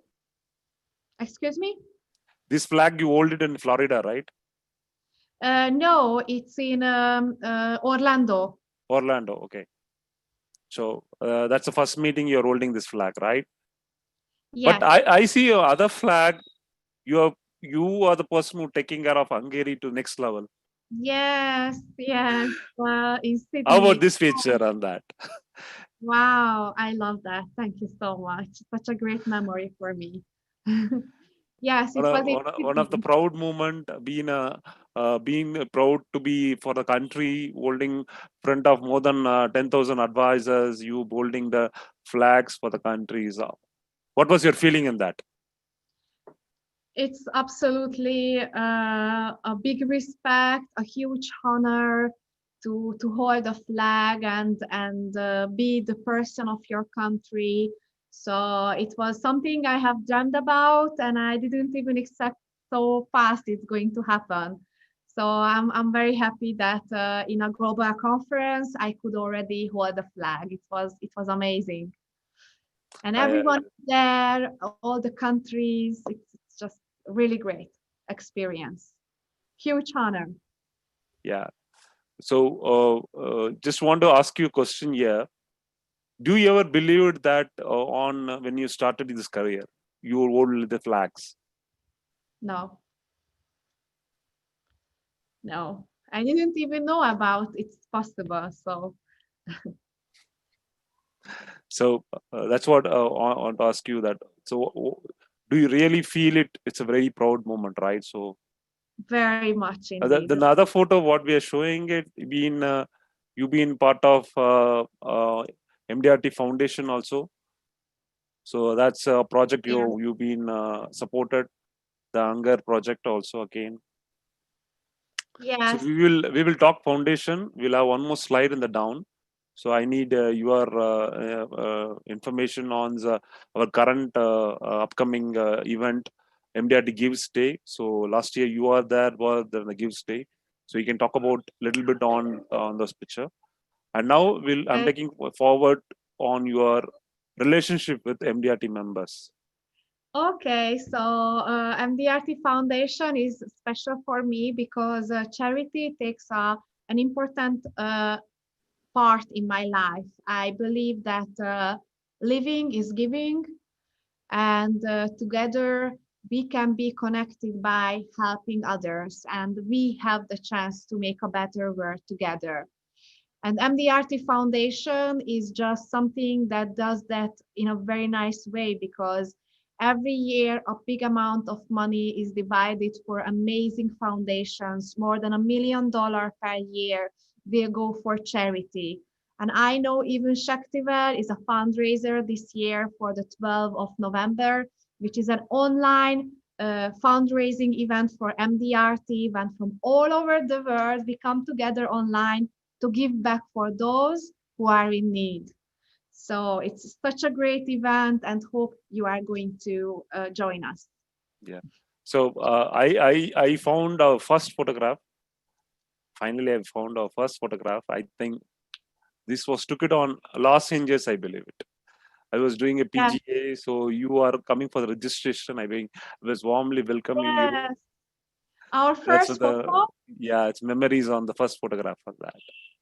Excuse me? This flag, you hold it in Florida, right? No, it's in Orlando. Orlando, okay. So that's the first meeting you're holding this flag, right? But Yes, I see your other flag. You are the person who taking care of Hungary to next level. yes, yes. In How about Sydney. this picture on that? Wow, I love that. Thank you so much. Such a great memory for me. Yes, it was in One of the Sydney. proud moment, being proud to be for the country, holding front of more than 10,000 advisors, you holding the flags for the countries. What was your feeling in that? It's absolutely a big respect, a huge honor to hold a flag and be the person of your country. So it was something I have dreamed about, and I didn't even expect so fast it's going to happen. So I'm very happy that in a global conference I could already hold a flag. It was amazing, and I, everyone there, all the countries. It's just really great experience. Huge honor. yeah. So just want to ask you a question here. Do you ever believed that on when you started this career, you would hold the flags? No, no. I didn't even know about it's possible. So So that's what I want to ask you that. So do you really feel it? It's a very proud moment, right? So very much indeed. the another photo, what we are showing it, you been part of MDRT Foundation also. So that's a project Yeah. you've been supported the Hunger project also again. So Yes. we will talk foundation. We'll have one more slide in the down. So I need your information on our current upcoming event, MDRT Gives Day. So last year you are there was the Gives Day. So you can talk about a little bit on this picture. And now I'm Okay. taking forward on your relationship with MDRT members. Okay. So MDRT Foundation is special for me because charity takes an important part in my life. I believe that living is giving, and together we can be connected by helping others, and we have the chance to make a better world together. And MDRT Foundation is just something that does that in a very nice way, because every year a big amount of money is divided for amazing foundations. More than $1 million per year will go for charity. And I know even Shaktivel is a fundraiser this year for the 12th of November, which is an online fundraising event for MDRT. When from all over the world we come together online to give back for those who are in need. So it's such a great event, and hope you are going to join us. Yeah. So I found our first photograph. Finally, I found our first photograph. I think this was took it on Los Angeles, I believe it. I was doing a Yes, PGA, so you are coming for the registration. I was warmly welcoming you. yes. Our That's first the photo, yeah, it's memories on the first photograph of that.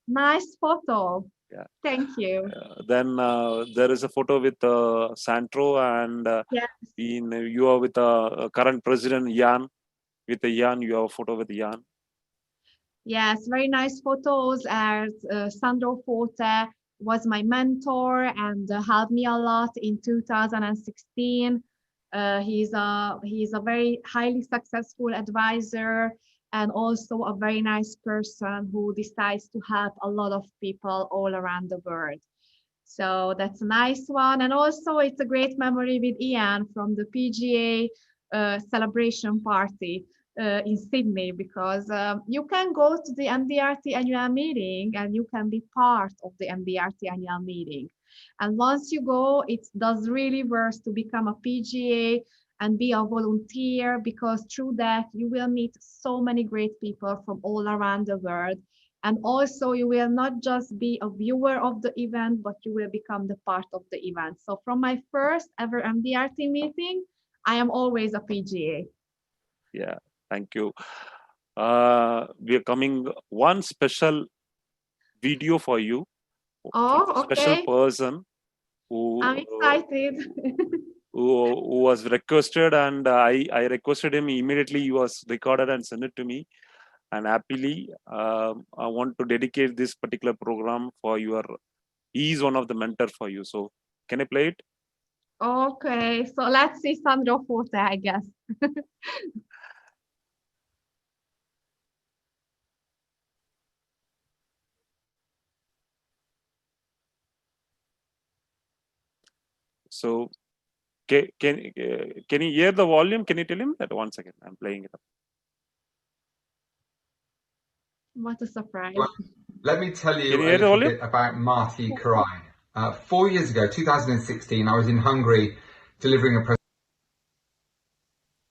nice photo. Yeah. Thank you. Then there is a photo with Santro, and Yeah, you are with the current president Jan. With the Jan, you have a photo with Jan. yes, very nice photos. As Sandro Forte was my mentor and helped me a lot in 2016. He's a very highly successful advisor, and also a very nice person who decides to help a lot of people all around the world. So that's a nice one. And also it's a great memory with Ian from the PGA celebration party in Sydney, because you can go to the MDRT annual meeting and you can be part of the MDRT annual meeting. And once you go, it does really worth to become a PGA and be a volunteer, because through that you will meet so many great people from all around the world. And also you will not just be a viewer of the event, but you will become the part of the event. So from my first ever MDRT meeting, I am always a PGA. Yeah, thank you. We are coming one special video for you. Oh, Special okay. person who I'm excited. who was requested, and I requested him immediately. He was recorded and sent it to me, and happily I want to dedicate this particular program for your. He is one of the mentor for you. So can I play it? Okay, so let's see Sandro Forte, I guess. So can you hear the volume? Can you tell him that? 1 second, I'm playing it up. What a surprise. Well, let me tell you a little bit about Marta Karai. 4 years ago, 2016, I was in Hungary delivering a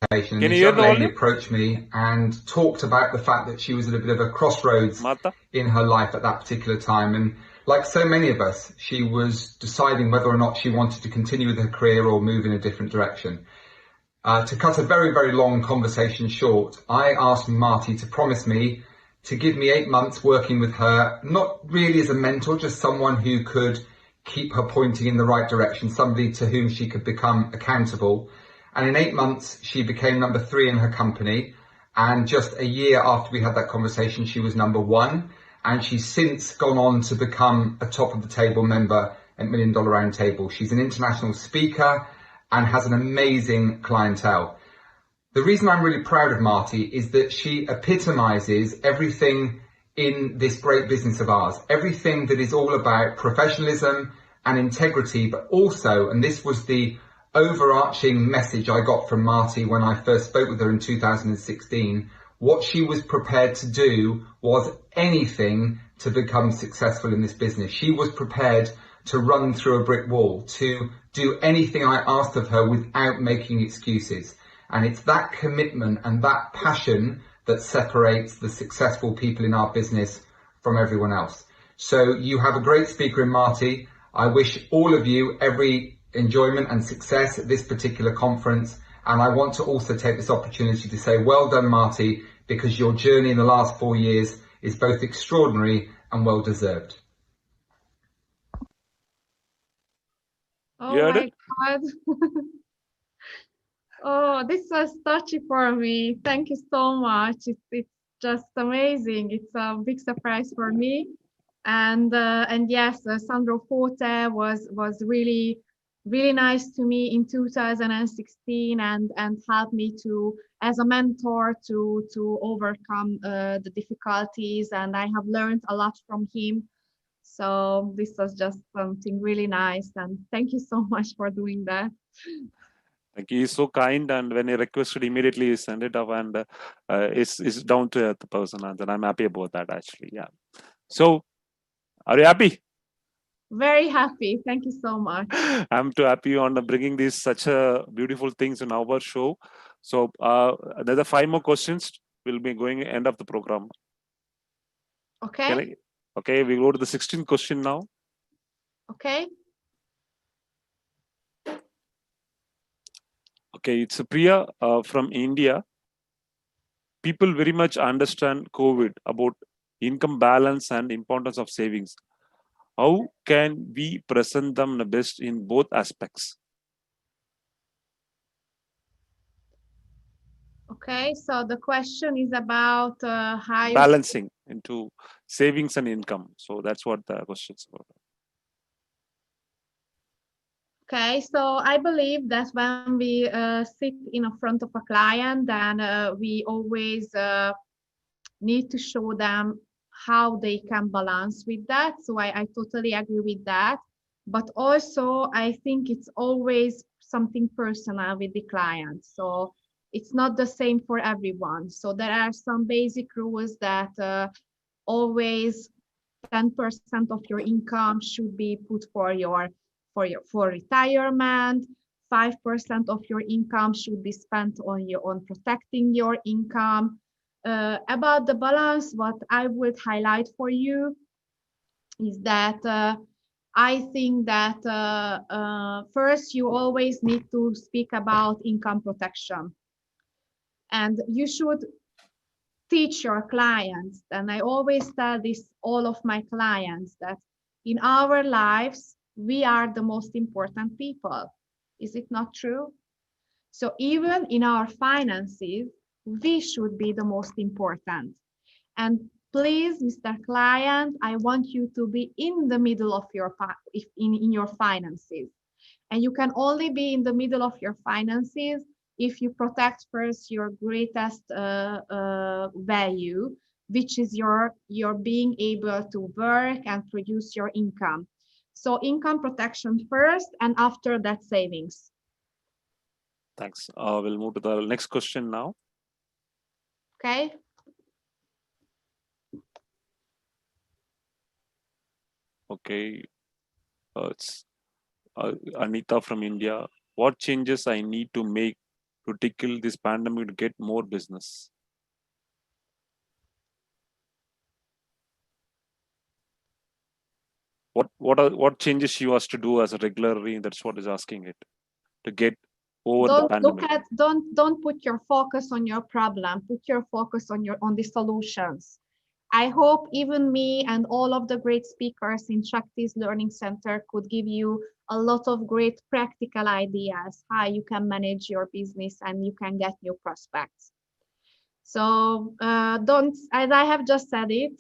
presentation. Can this you hear young the lady volume? approached me and talked about the fact that she was at a bit of a crossroads Marta? in her life at that particular time. And like so many of us, she was deciding whether or not she wanted to continue with her career or move in a different direction. To cut a very, very long conversation short, I asked Marty to promise me to give me 8 months working with her, not really as a mentor, just someone who could keep her pointing in the right direction, somebody to whom she could become accountable. And in 8 months, she became number 3 in her company. And just a year after we had that conversation, she was number 1. And she's since gone on to become a top of the table member at $1 Million Round Table. She's an international speaker and has an amazing clientele. The reason I'm really proud of Marty is that she epitomizes everything in this great business of ours, everything that is all about professionalism and integrity, but also, and this was the overarching message I got from Marty when I first spoke with her in 2016, what she was prepared to do was anything to become successful in this business. She was prepared to run through a brick wall, to do anything I asked of her without making excuses. And it's that commitment and that passion that separates the successful people in our business from everyone else. So you have a great speaker in Marty. I wish all of you every enjoyment and success at this particular conference. And I want to also take this opportunity to say, well done, Marty, because your journey in the last 4 years is both extraordinary and well deserved. Oh my God. Oh, this was touchy for me. Thank you so much. It's just amazing. It's a big surprise for me. And yes, Sandro Forte was really nice to me in 2016 and helped me to as a mentor to overcome the difficulties, and I have learned a lot from him. So this was just something really nice, and thank you so much for doing that. Like, he is so kind, and when he requested, immediately he sent it up, and it's down to earth person, and I'm happy about that actually. Yeah. So, are you happy? Very happy. Thank you so much. I'm too happy on bringing these such beautiful things in our show. So, another 5 more questions will be going end of the program. Okay. Okay, we go to the 16th question now. Okay. Okay, it's Priya from India. People very much understand COVID about income balance and importance of savings. How can we present them the best in both aspects? Okay, so the question is about how balancing into savings and income. So that's what the question is about. Okay, so I believe that when we sit in front of a client, then we always need to show them how they can balance with that. So I totally agree with that. but also I think it's always something personal with the client. So it's not the same for everyone. So there are some basic rules that always 10% of your income should be put for retirement. 5% of your income should be spent on protecting your income. About the balance, what I would highlight for you is that I think that first you always need to speak about income protection, and you should teach your clients, and I always tell this all of my clients, that in our lives we are the most important people. Is it not true? So even in our finances we should be the most important. And please, Mr. Client, I want you to be in the middle of in your finances. And you can only be in the middle of your finances if you protect first your greatest value, which is your being able to work and produce your income. So income protection first, and after that savings. Thanks. We'll move to the next question now. Okay. Okay. It's Anita from India. What changes I need to make to tackle this pandemic to get more business? What changes she was to do as a regularly? That's what is asking it, to get over the pandemic. Don't put your focus on your problem. Put your focus on the solutions. I hope even me and all of the great speakers in Shakti's Learning Center could give you a lot of great practical ideas how you can manage your business and you can get new prospects. So don't, as I have just said it,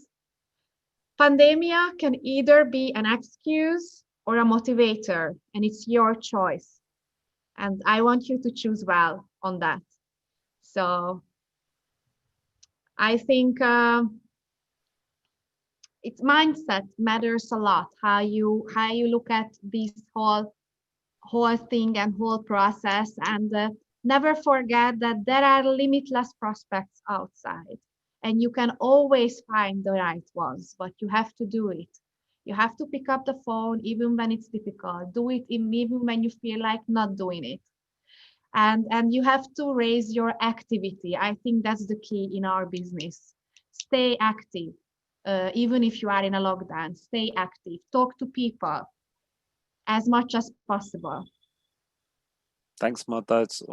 pandemia can either be an excuse or a motivator, and it's your choice. And I want you to choose well on that. So I think it's mindset matters a lot. How you look at this whole thing and whole process, and never forget that there are limitless prospects outside, and you can always find the right ones, but you have to do it. You have to pick up the phone even when it's difficult. Do it even when you feel like not doing it. And you have to raise your activity. I think that's the key in our business. Stay active. Even if you are in a lockdown, stay active. Talk to people as much as possible. Thanks, Marta. It's,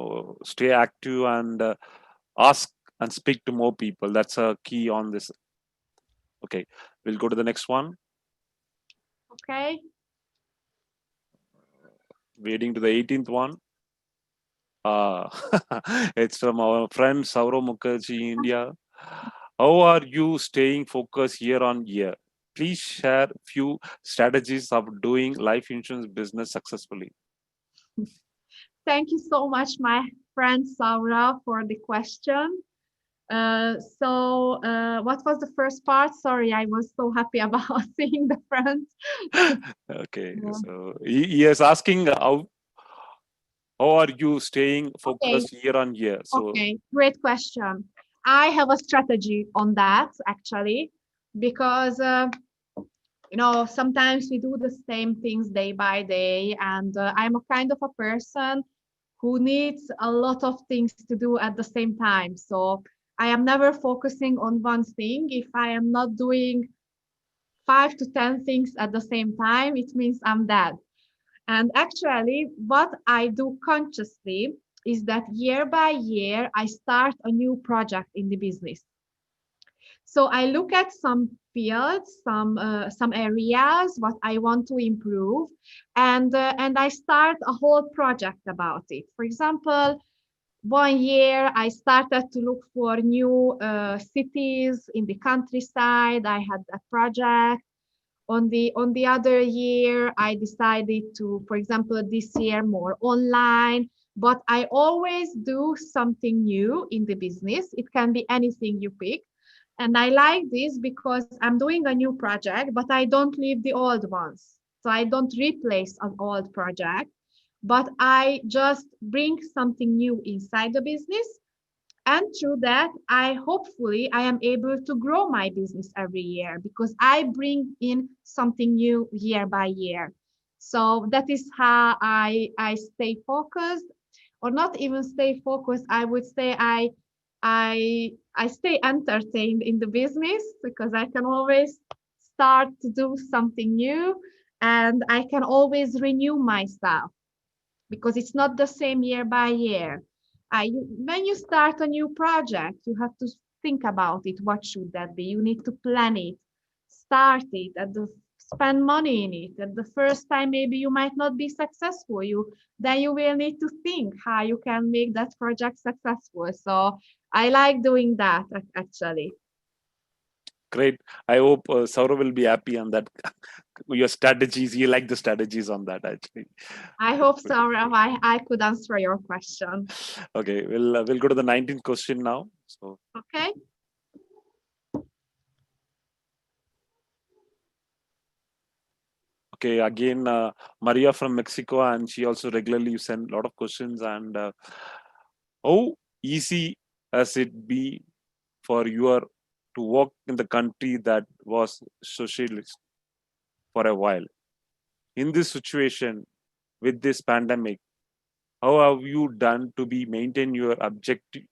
stay active and ask and speak to more people. That's a key on this. Okay, we'll go to the next one. Okay. Waiting to the 18th one. It's from our friend Saurav Mukherjee, India. How are you staying focused year on year? Please share few strategies of doing life insurance business successfully. Thank you so much, my friend Saurav, for the question. What was the first part? Sorry, I was so happy about seeing the friends. Okay, yeah. So he is asking how are you staying focused year on year? So okay, great question. I have a strategy on that actually, because sometimes we do the same things day by day, and I'm a kind of a person who needs a lot of things to do at the same time. So I am never focusing on one thing. If I am not doing 5 to 10 things at the same time, it means I'm dead. And actually, what I do consciously is that year by year, I start a new project in the business. So I look at some fields, some areas, what I want to improve, and I start a whole project about it. For example, one year I started to look for new cities in the countryside. I had that project. On the other year, I decided to, for example, this year more online. But I always do something new in the business. It can be anything you pick. And I like this because I'm doing a new project, but I don't leave the old ones. So I don't replace an old project, but I just bring something new inside the business. And through that, I am able to grow my business every year because I bring in something new year by year. So that is how I stay focused, or not even stay focused. I would say I stay entertained in the business because I can always start to do something new, and I can always renew myself because it's not the same year by year. When you start a new project, you have to think about it. What should that be? You need to plan it, start it, spend money in it. At the first time, maybe you might not be successful. Then you will need to think how you can make that project successful. So I like doing that actually. Great. I hope Saurav will be happy on that. Your strategies, you like the strategies on that actually. I hope so, Rav. I could answer your question. Okay, we'll go to the 19th question now. So Okay. okay, again, Maria from Mexico, and she also regularly send a lot of questions. And how easy has it been for you to work in the country that was socialist for a while? In this situation, with this pandemic, how have you done to be maintain your objective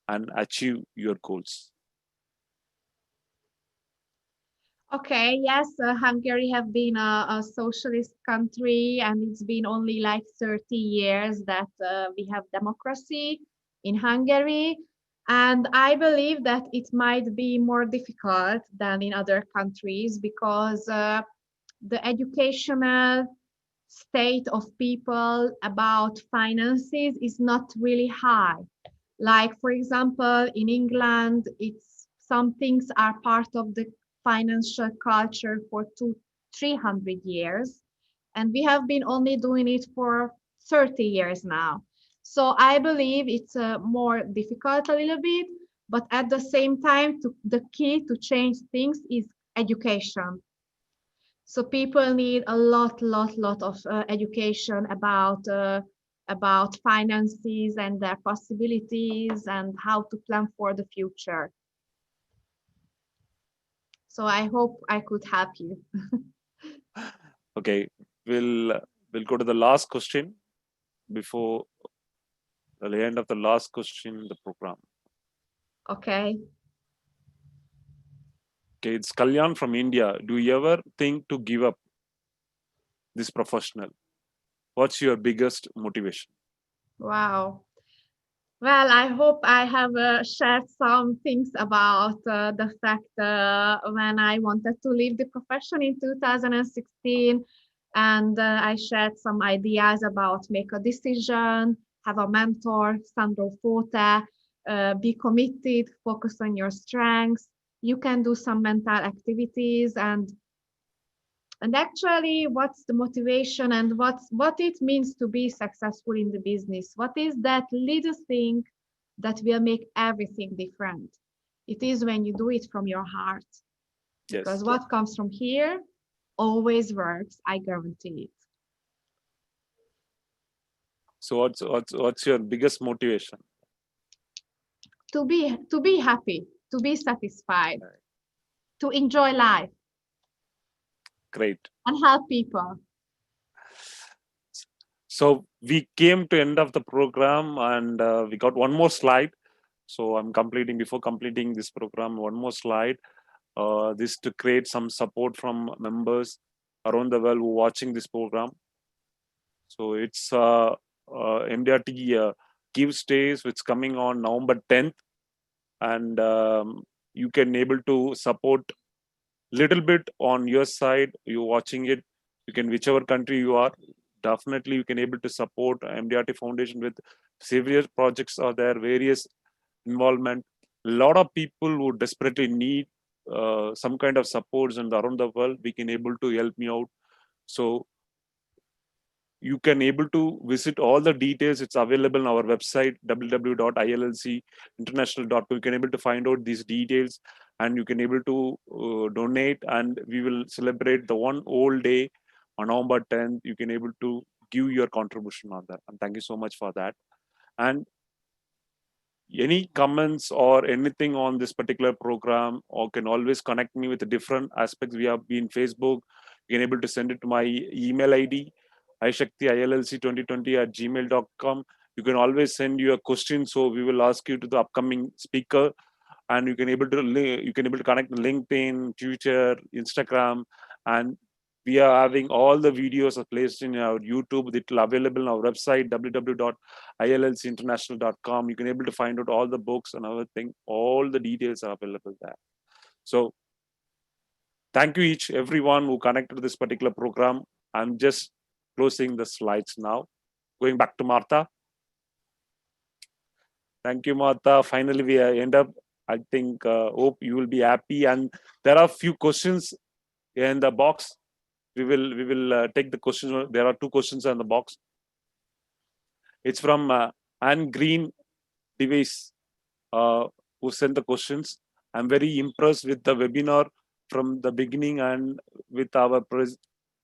and achieve your goals? Okay, yes, Hungary have been a socialist country, and it's been only like 30 years that we have democracy in Hungary. And I believe that it might be more difficult than in other countries because the educational state of people about finances is not really high. Like, for example, in England, it's some things are part of the financial culture for 300 years, and we have been only doing it for 30 years now. So I believe it's more difficult a little bit, but at the same time, the key to change things is education. So people need a lot of education about finances and their possibilities and how to plan for the future. So I hope I could help you. Okay, we'll go to the last question before the end of the last question in the program. Okay. Okay, it's Kalyan from India. Do you ever think to give up this professional? What's your biggest motivation? Wow. Well, I hope I have shared some things about the fact when I wanted to leave the profession in 2016, and I shared some ideas about make a decision, have a mentor, Sandro Forte, be committed, focus on your strengths. You can do some mental activities, and actually what's the motivation and what it means to be successful in the business. What is that little thing that will make everything different? It is when you do it from your heart, because Yes. what comes from here always works, I guarantee it. So what's your biggest motivation? To be happy, to be satisfied, to enjoy life Great. and help people. So we came to end of the program, and we got one more slide. So I'm completing, before completing this program, one more slide. This to create some support from members around the world who are watching this program. So it's MDRT Give Stays, which is coming on November 10th, and you can able to support little bit on your side. You're watching it, you can, whichever country you are, definitely you can able to support MDRT Foundation with various projects are there, various involvement. A lot of people who desperately need some kind of supports and around the world, we can able to help me out. So you can able to visit all the details. It's available on our website www.iilcinternational.com. You can able to find out these details, and you can able to donate, and we will celebrate the one whole day on November 10th, you can able to give your contribution on that. And thank you so much for that. And any comments or anything on this particular program, or can always connect me with the different aspects. We have been Facebook. You can able to send it to my email ID, ishakti2020@gmail.com. You can always send your question, so we will ask you to the upcoming speaker, and you can able to connect LinkedIn, Twitter, Instagram, and we are having all the videos are placed in our YouTube. It will available on our website www.iilcinternational.com. You can able to find out all the books and everything. All the details are available there. So thank you everyone who connected to this particular program. I'm just closing the slides now. Going back to Marta. Thank you, Marta. Finally, we end up. I think hope you will be happy. And there are a few questions in the box. We will take the questions. There are 2 questions in the box. It's from Anne Green Device, who sent the questions. I'm very impressed with the webinar from the beginning and with our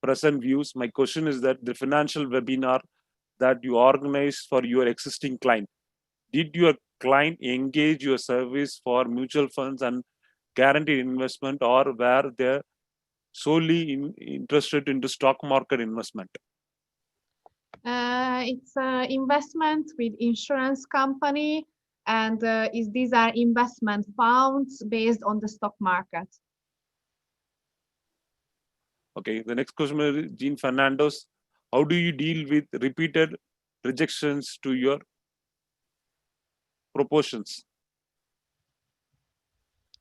present views. My question is that the financial webinar that you organized for your existing client, did your client engage your service for mutual funds and guaranteed investment, or were they solely interested in the stock market investment? It's an investment with insurance company, and these are investment funds based on the stock market. Okay, the next question is Jean Fernandez. How do you deal with repeated rejections to your proportions?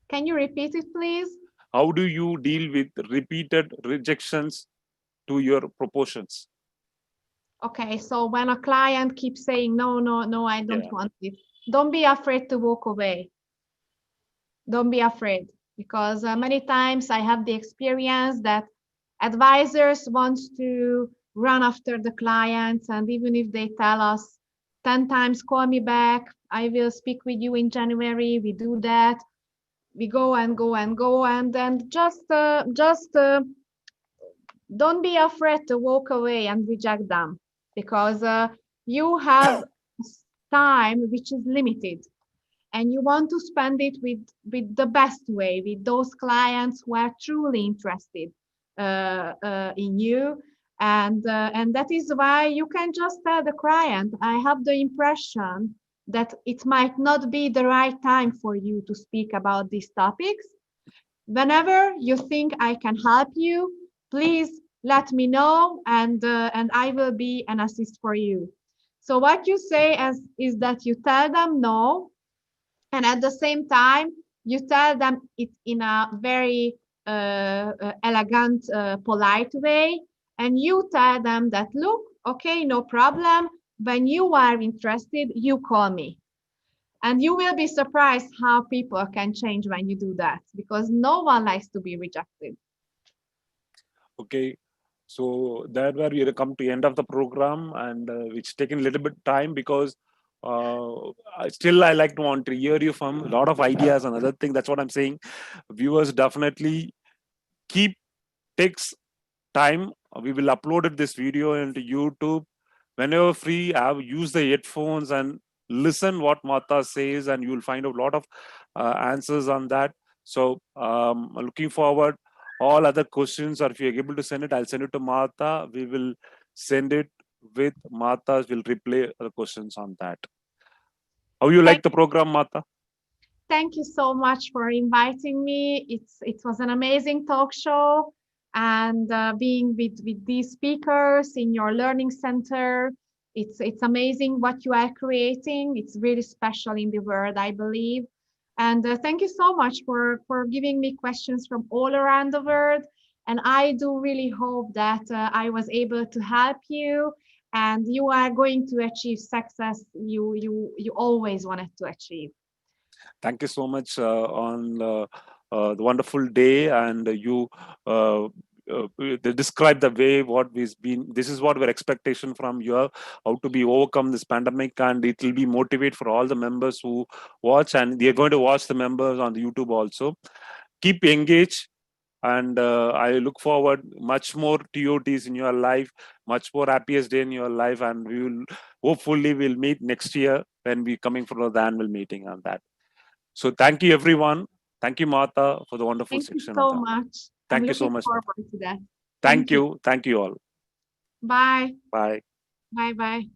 Can you repeat it, please? How do you deal with repeated rejections to your proportions? Okay, so when a client keeps saying, no, I don't want it, don't be afraid to walk away. Don't be afraid, because many times I have the experience that advisors want to run after the clients, and even if they tell us 10 times, call me back, I will speak with you in January, we do that, we go and go and go, and then just don't be afraid to walk away and reject them, because you have time which is limited, and you want to spend it with the best way, with those clients who are truly interested in you, and that is why you can just tell the client, I have the impression that it might not be the right time for you to speak about these topics. Whenever you think I can help you, please let me know, and I will be an assist for you. So what you say is that you tell them no, and at the same time you tell them it in a very elegant, polite way, and you tell them that, look, okay, no problem, when you are interested, you call me. And you will be surprised how people can change when you do that, because no one likes to be rejected. Okay, so that where we come to the end of the program, and which taken a little bit time, because still I like to want to hear you from a lot of ideas and other things. That's what I'm saying. Viewers definitely takes time. We will upload this video into YouTube. Whenever free, use the headphones and listen what Marta says, and you will find a lot of answers on that. So looking forward. All other questions, or if you're able to send it, I'll send it to Marta. We will send it with Marta. We'll replay the questions on that. How you like the program, Marta? Thank you so much for inviting me. It was an amazing talk show, and being with these speakers in your learning center, it's amazing what you are creating. It's really special in the world, I believe. And thank you so much for giving me questions from all around the world. And I do really hope that I was able to help you, and you are going to achieve success you always wanted to achieve. Thank you so much on the wonderful day, and you describe the way what we've been. This is what our expectation from you, how to be overcome this pandemic, and it will be motivate for all the members who watch, and they are going to watch the members on the YouTube also. Keep engaged, And I look forward much more TOTs in your life, much more happiest day in your life, and we will hopefully we'll meet next year when we coming for the annual meeting on that. So thank you everyone. Thank you, Marta, for the wonderful Thank you section on so that. much. Thank I'm you so looking much. forward to that. Thank you. Thank you all. Bye. Bye. Bye. Bye.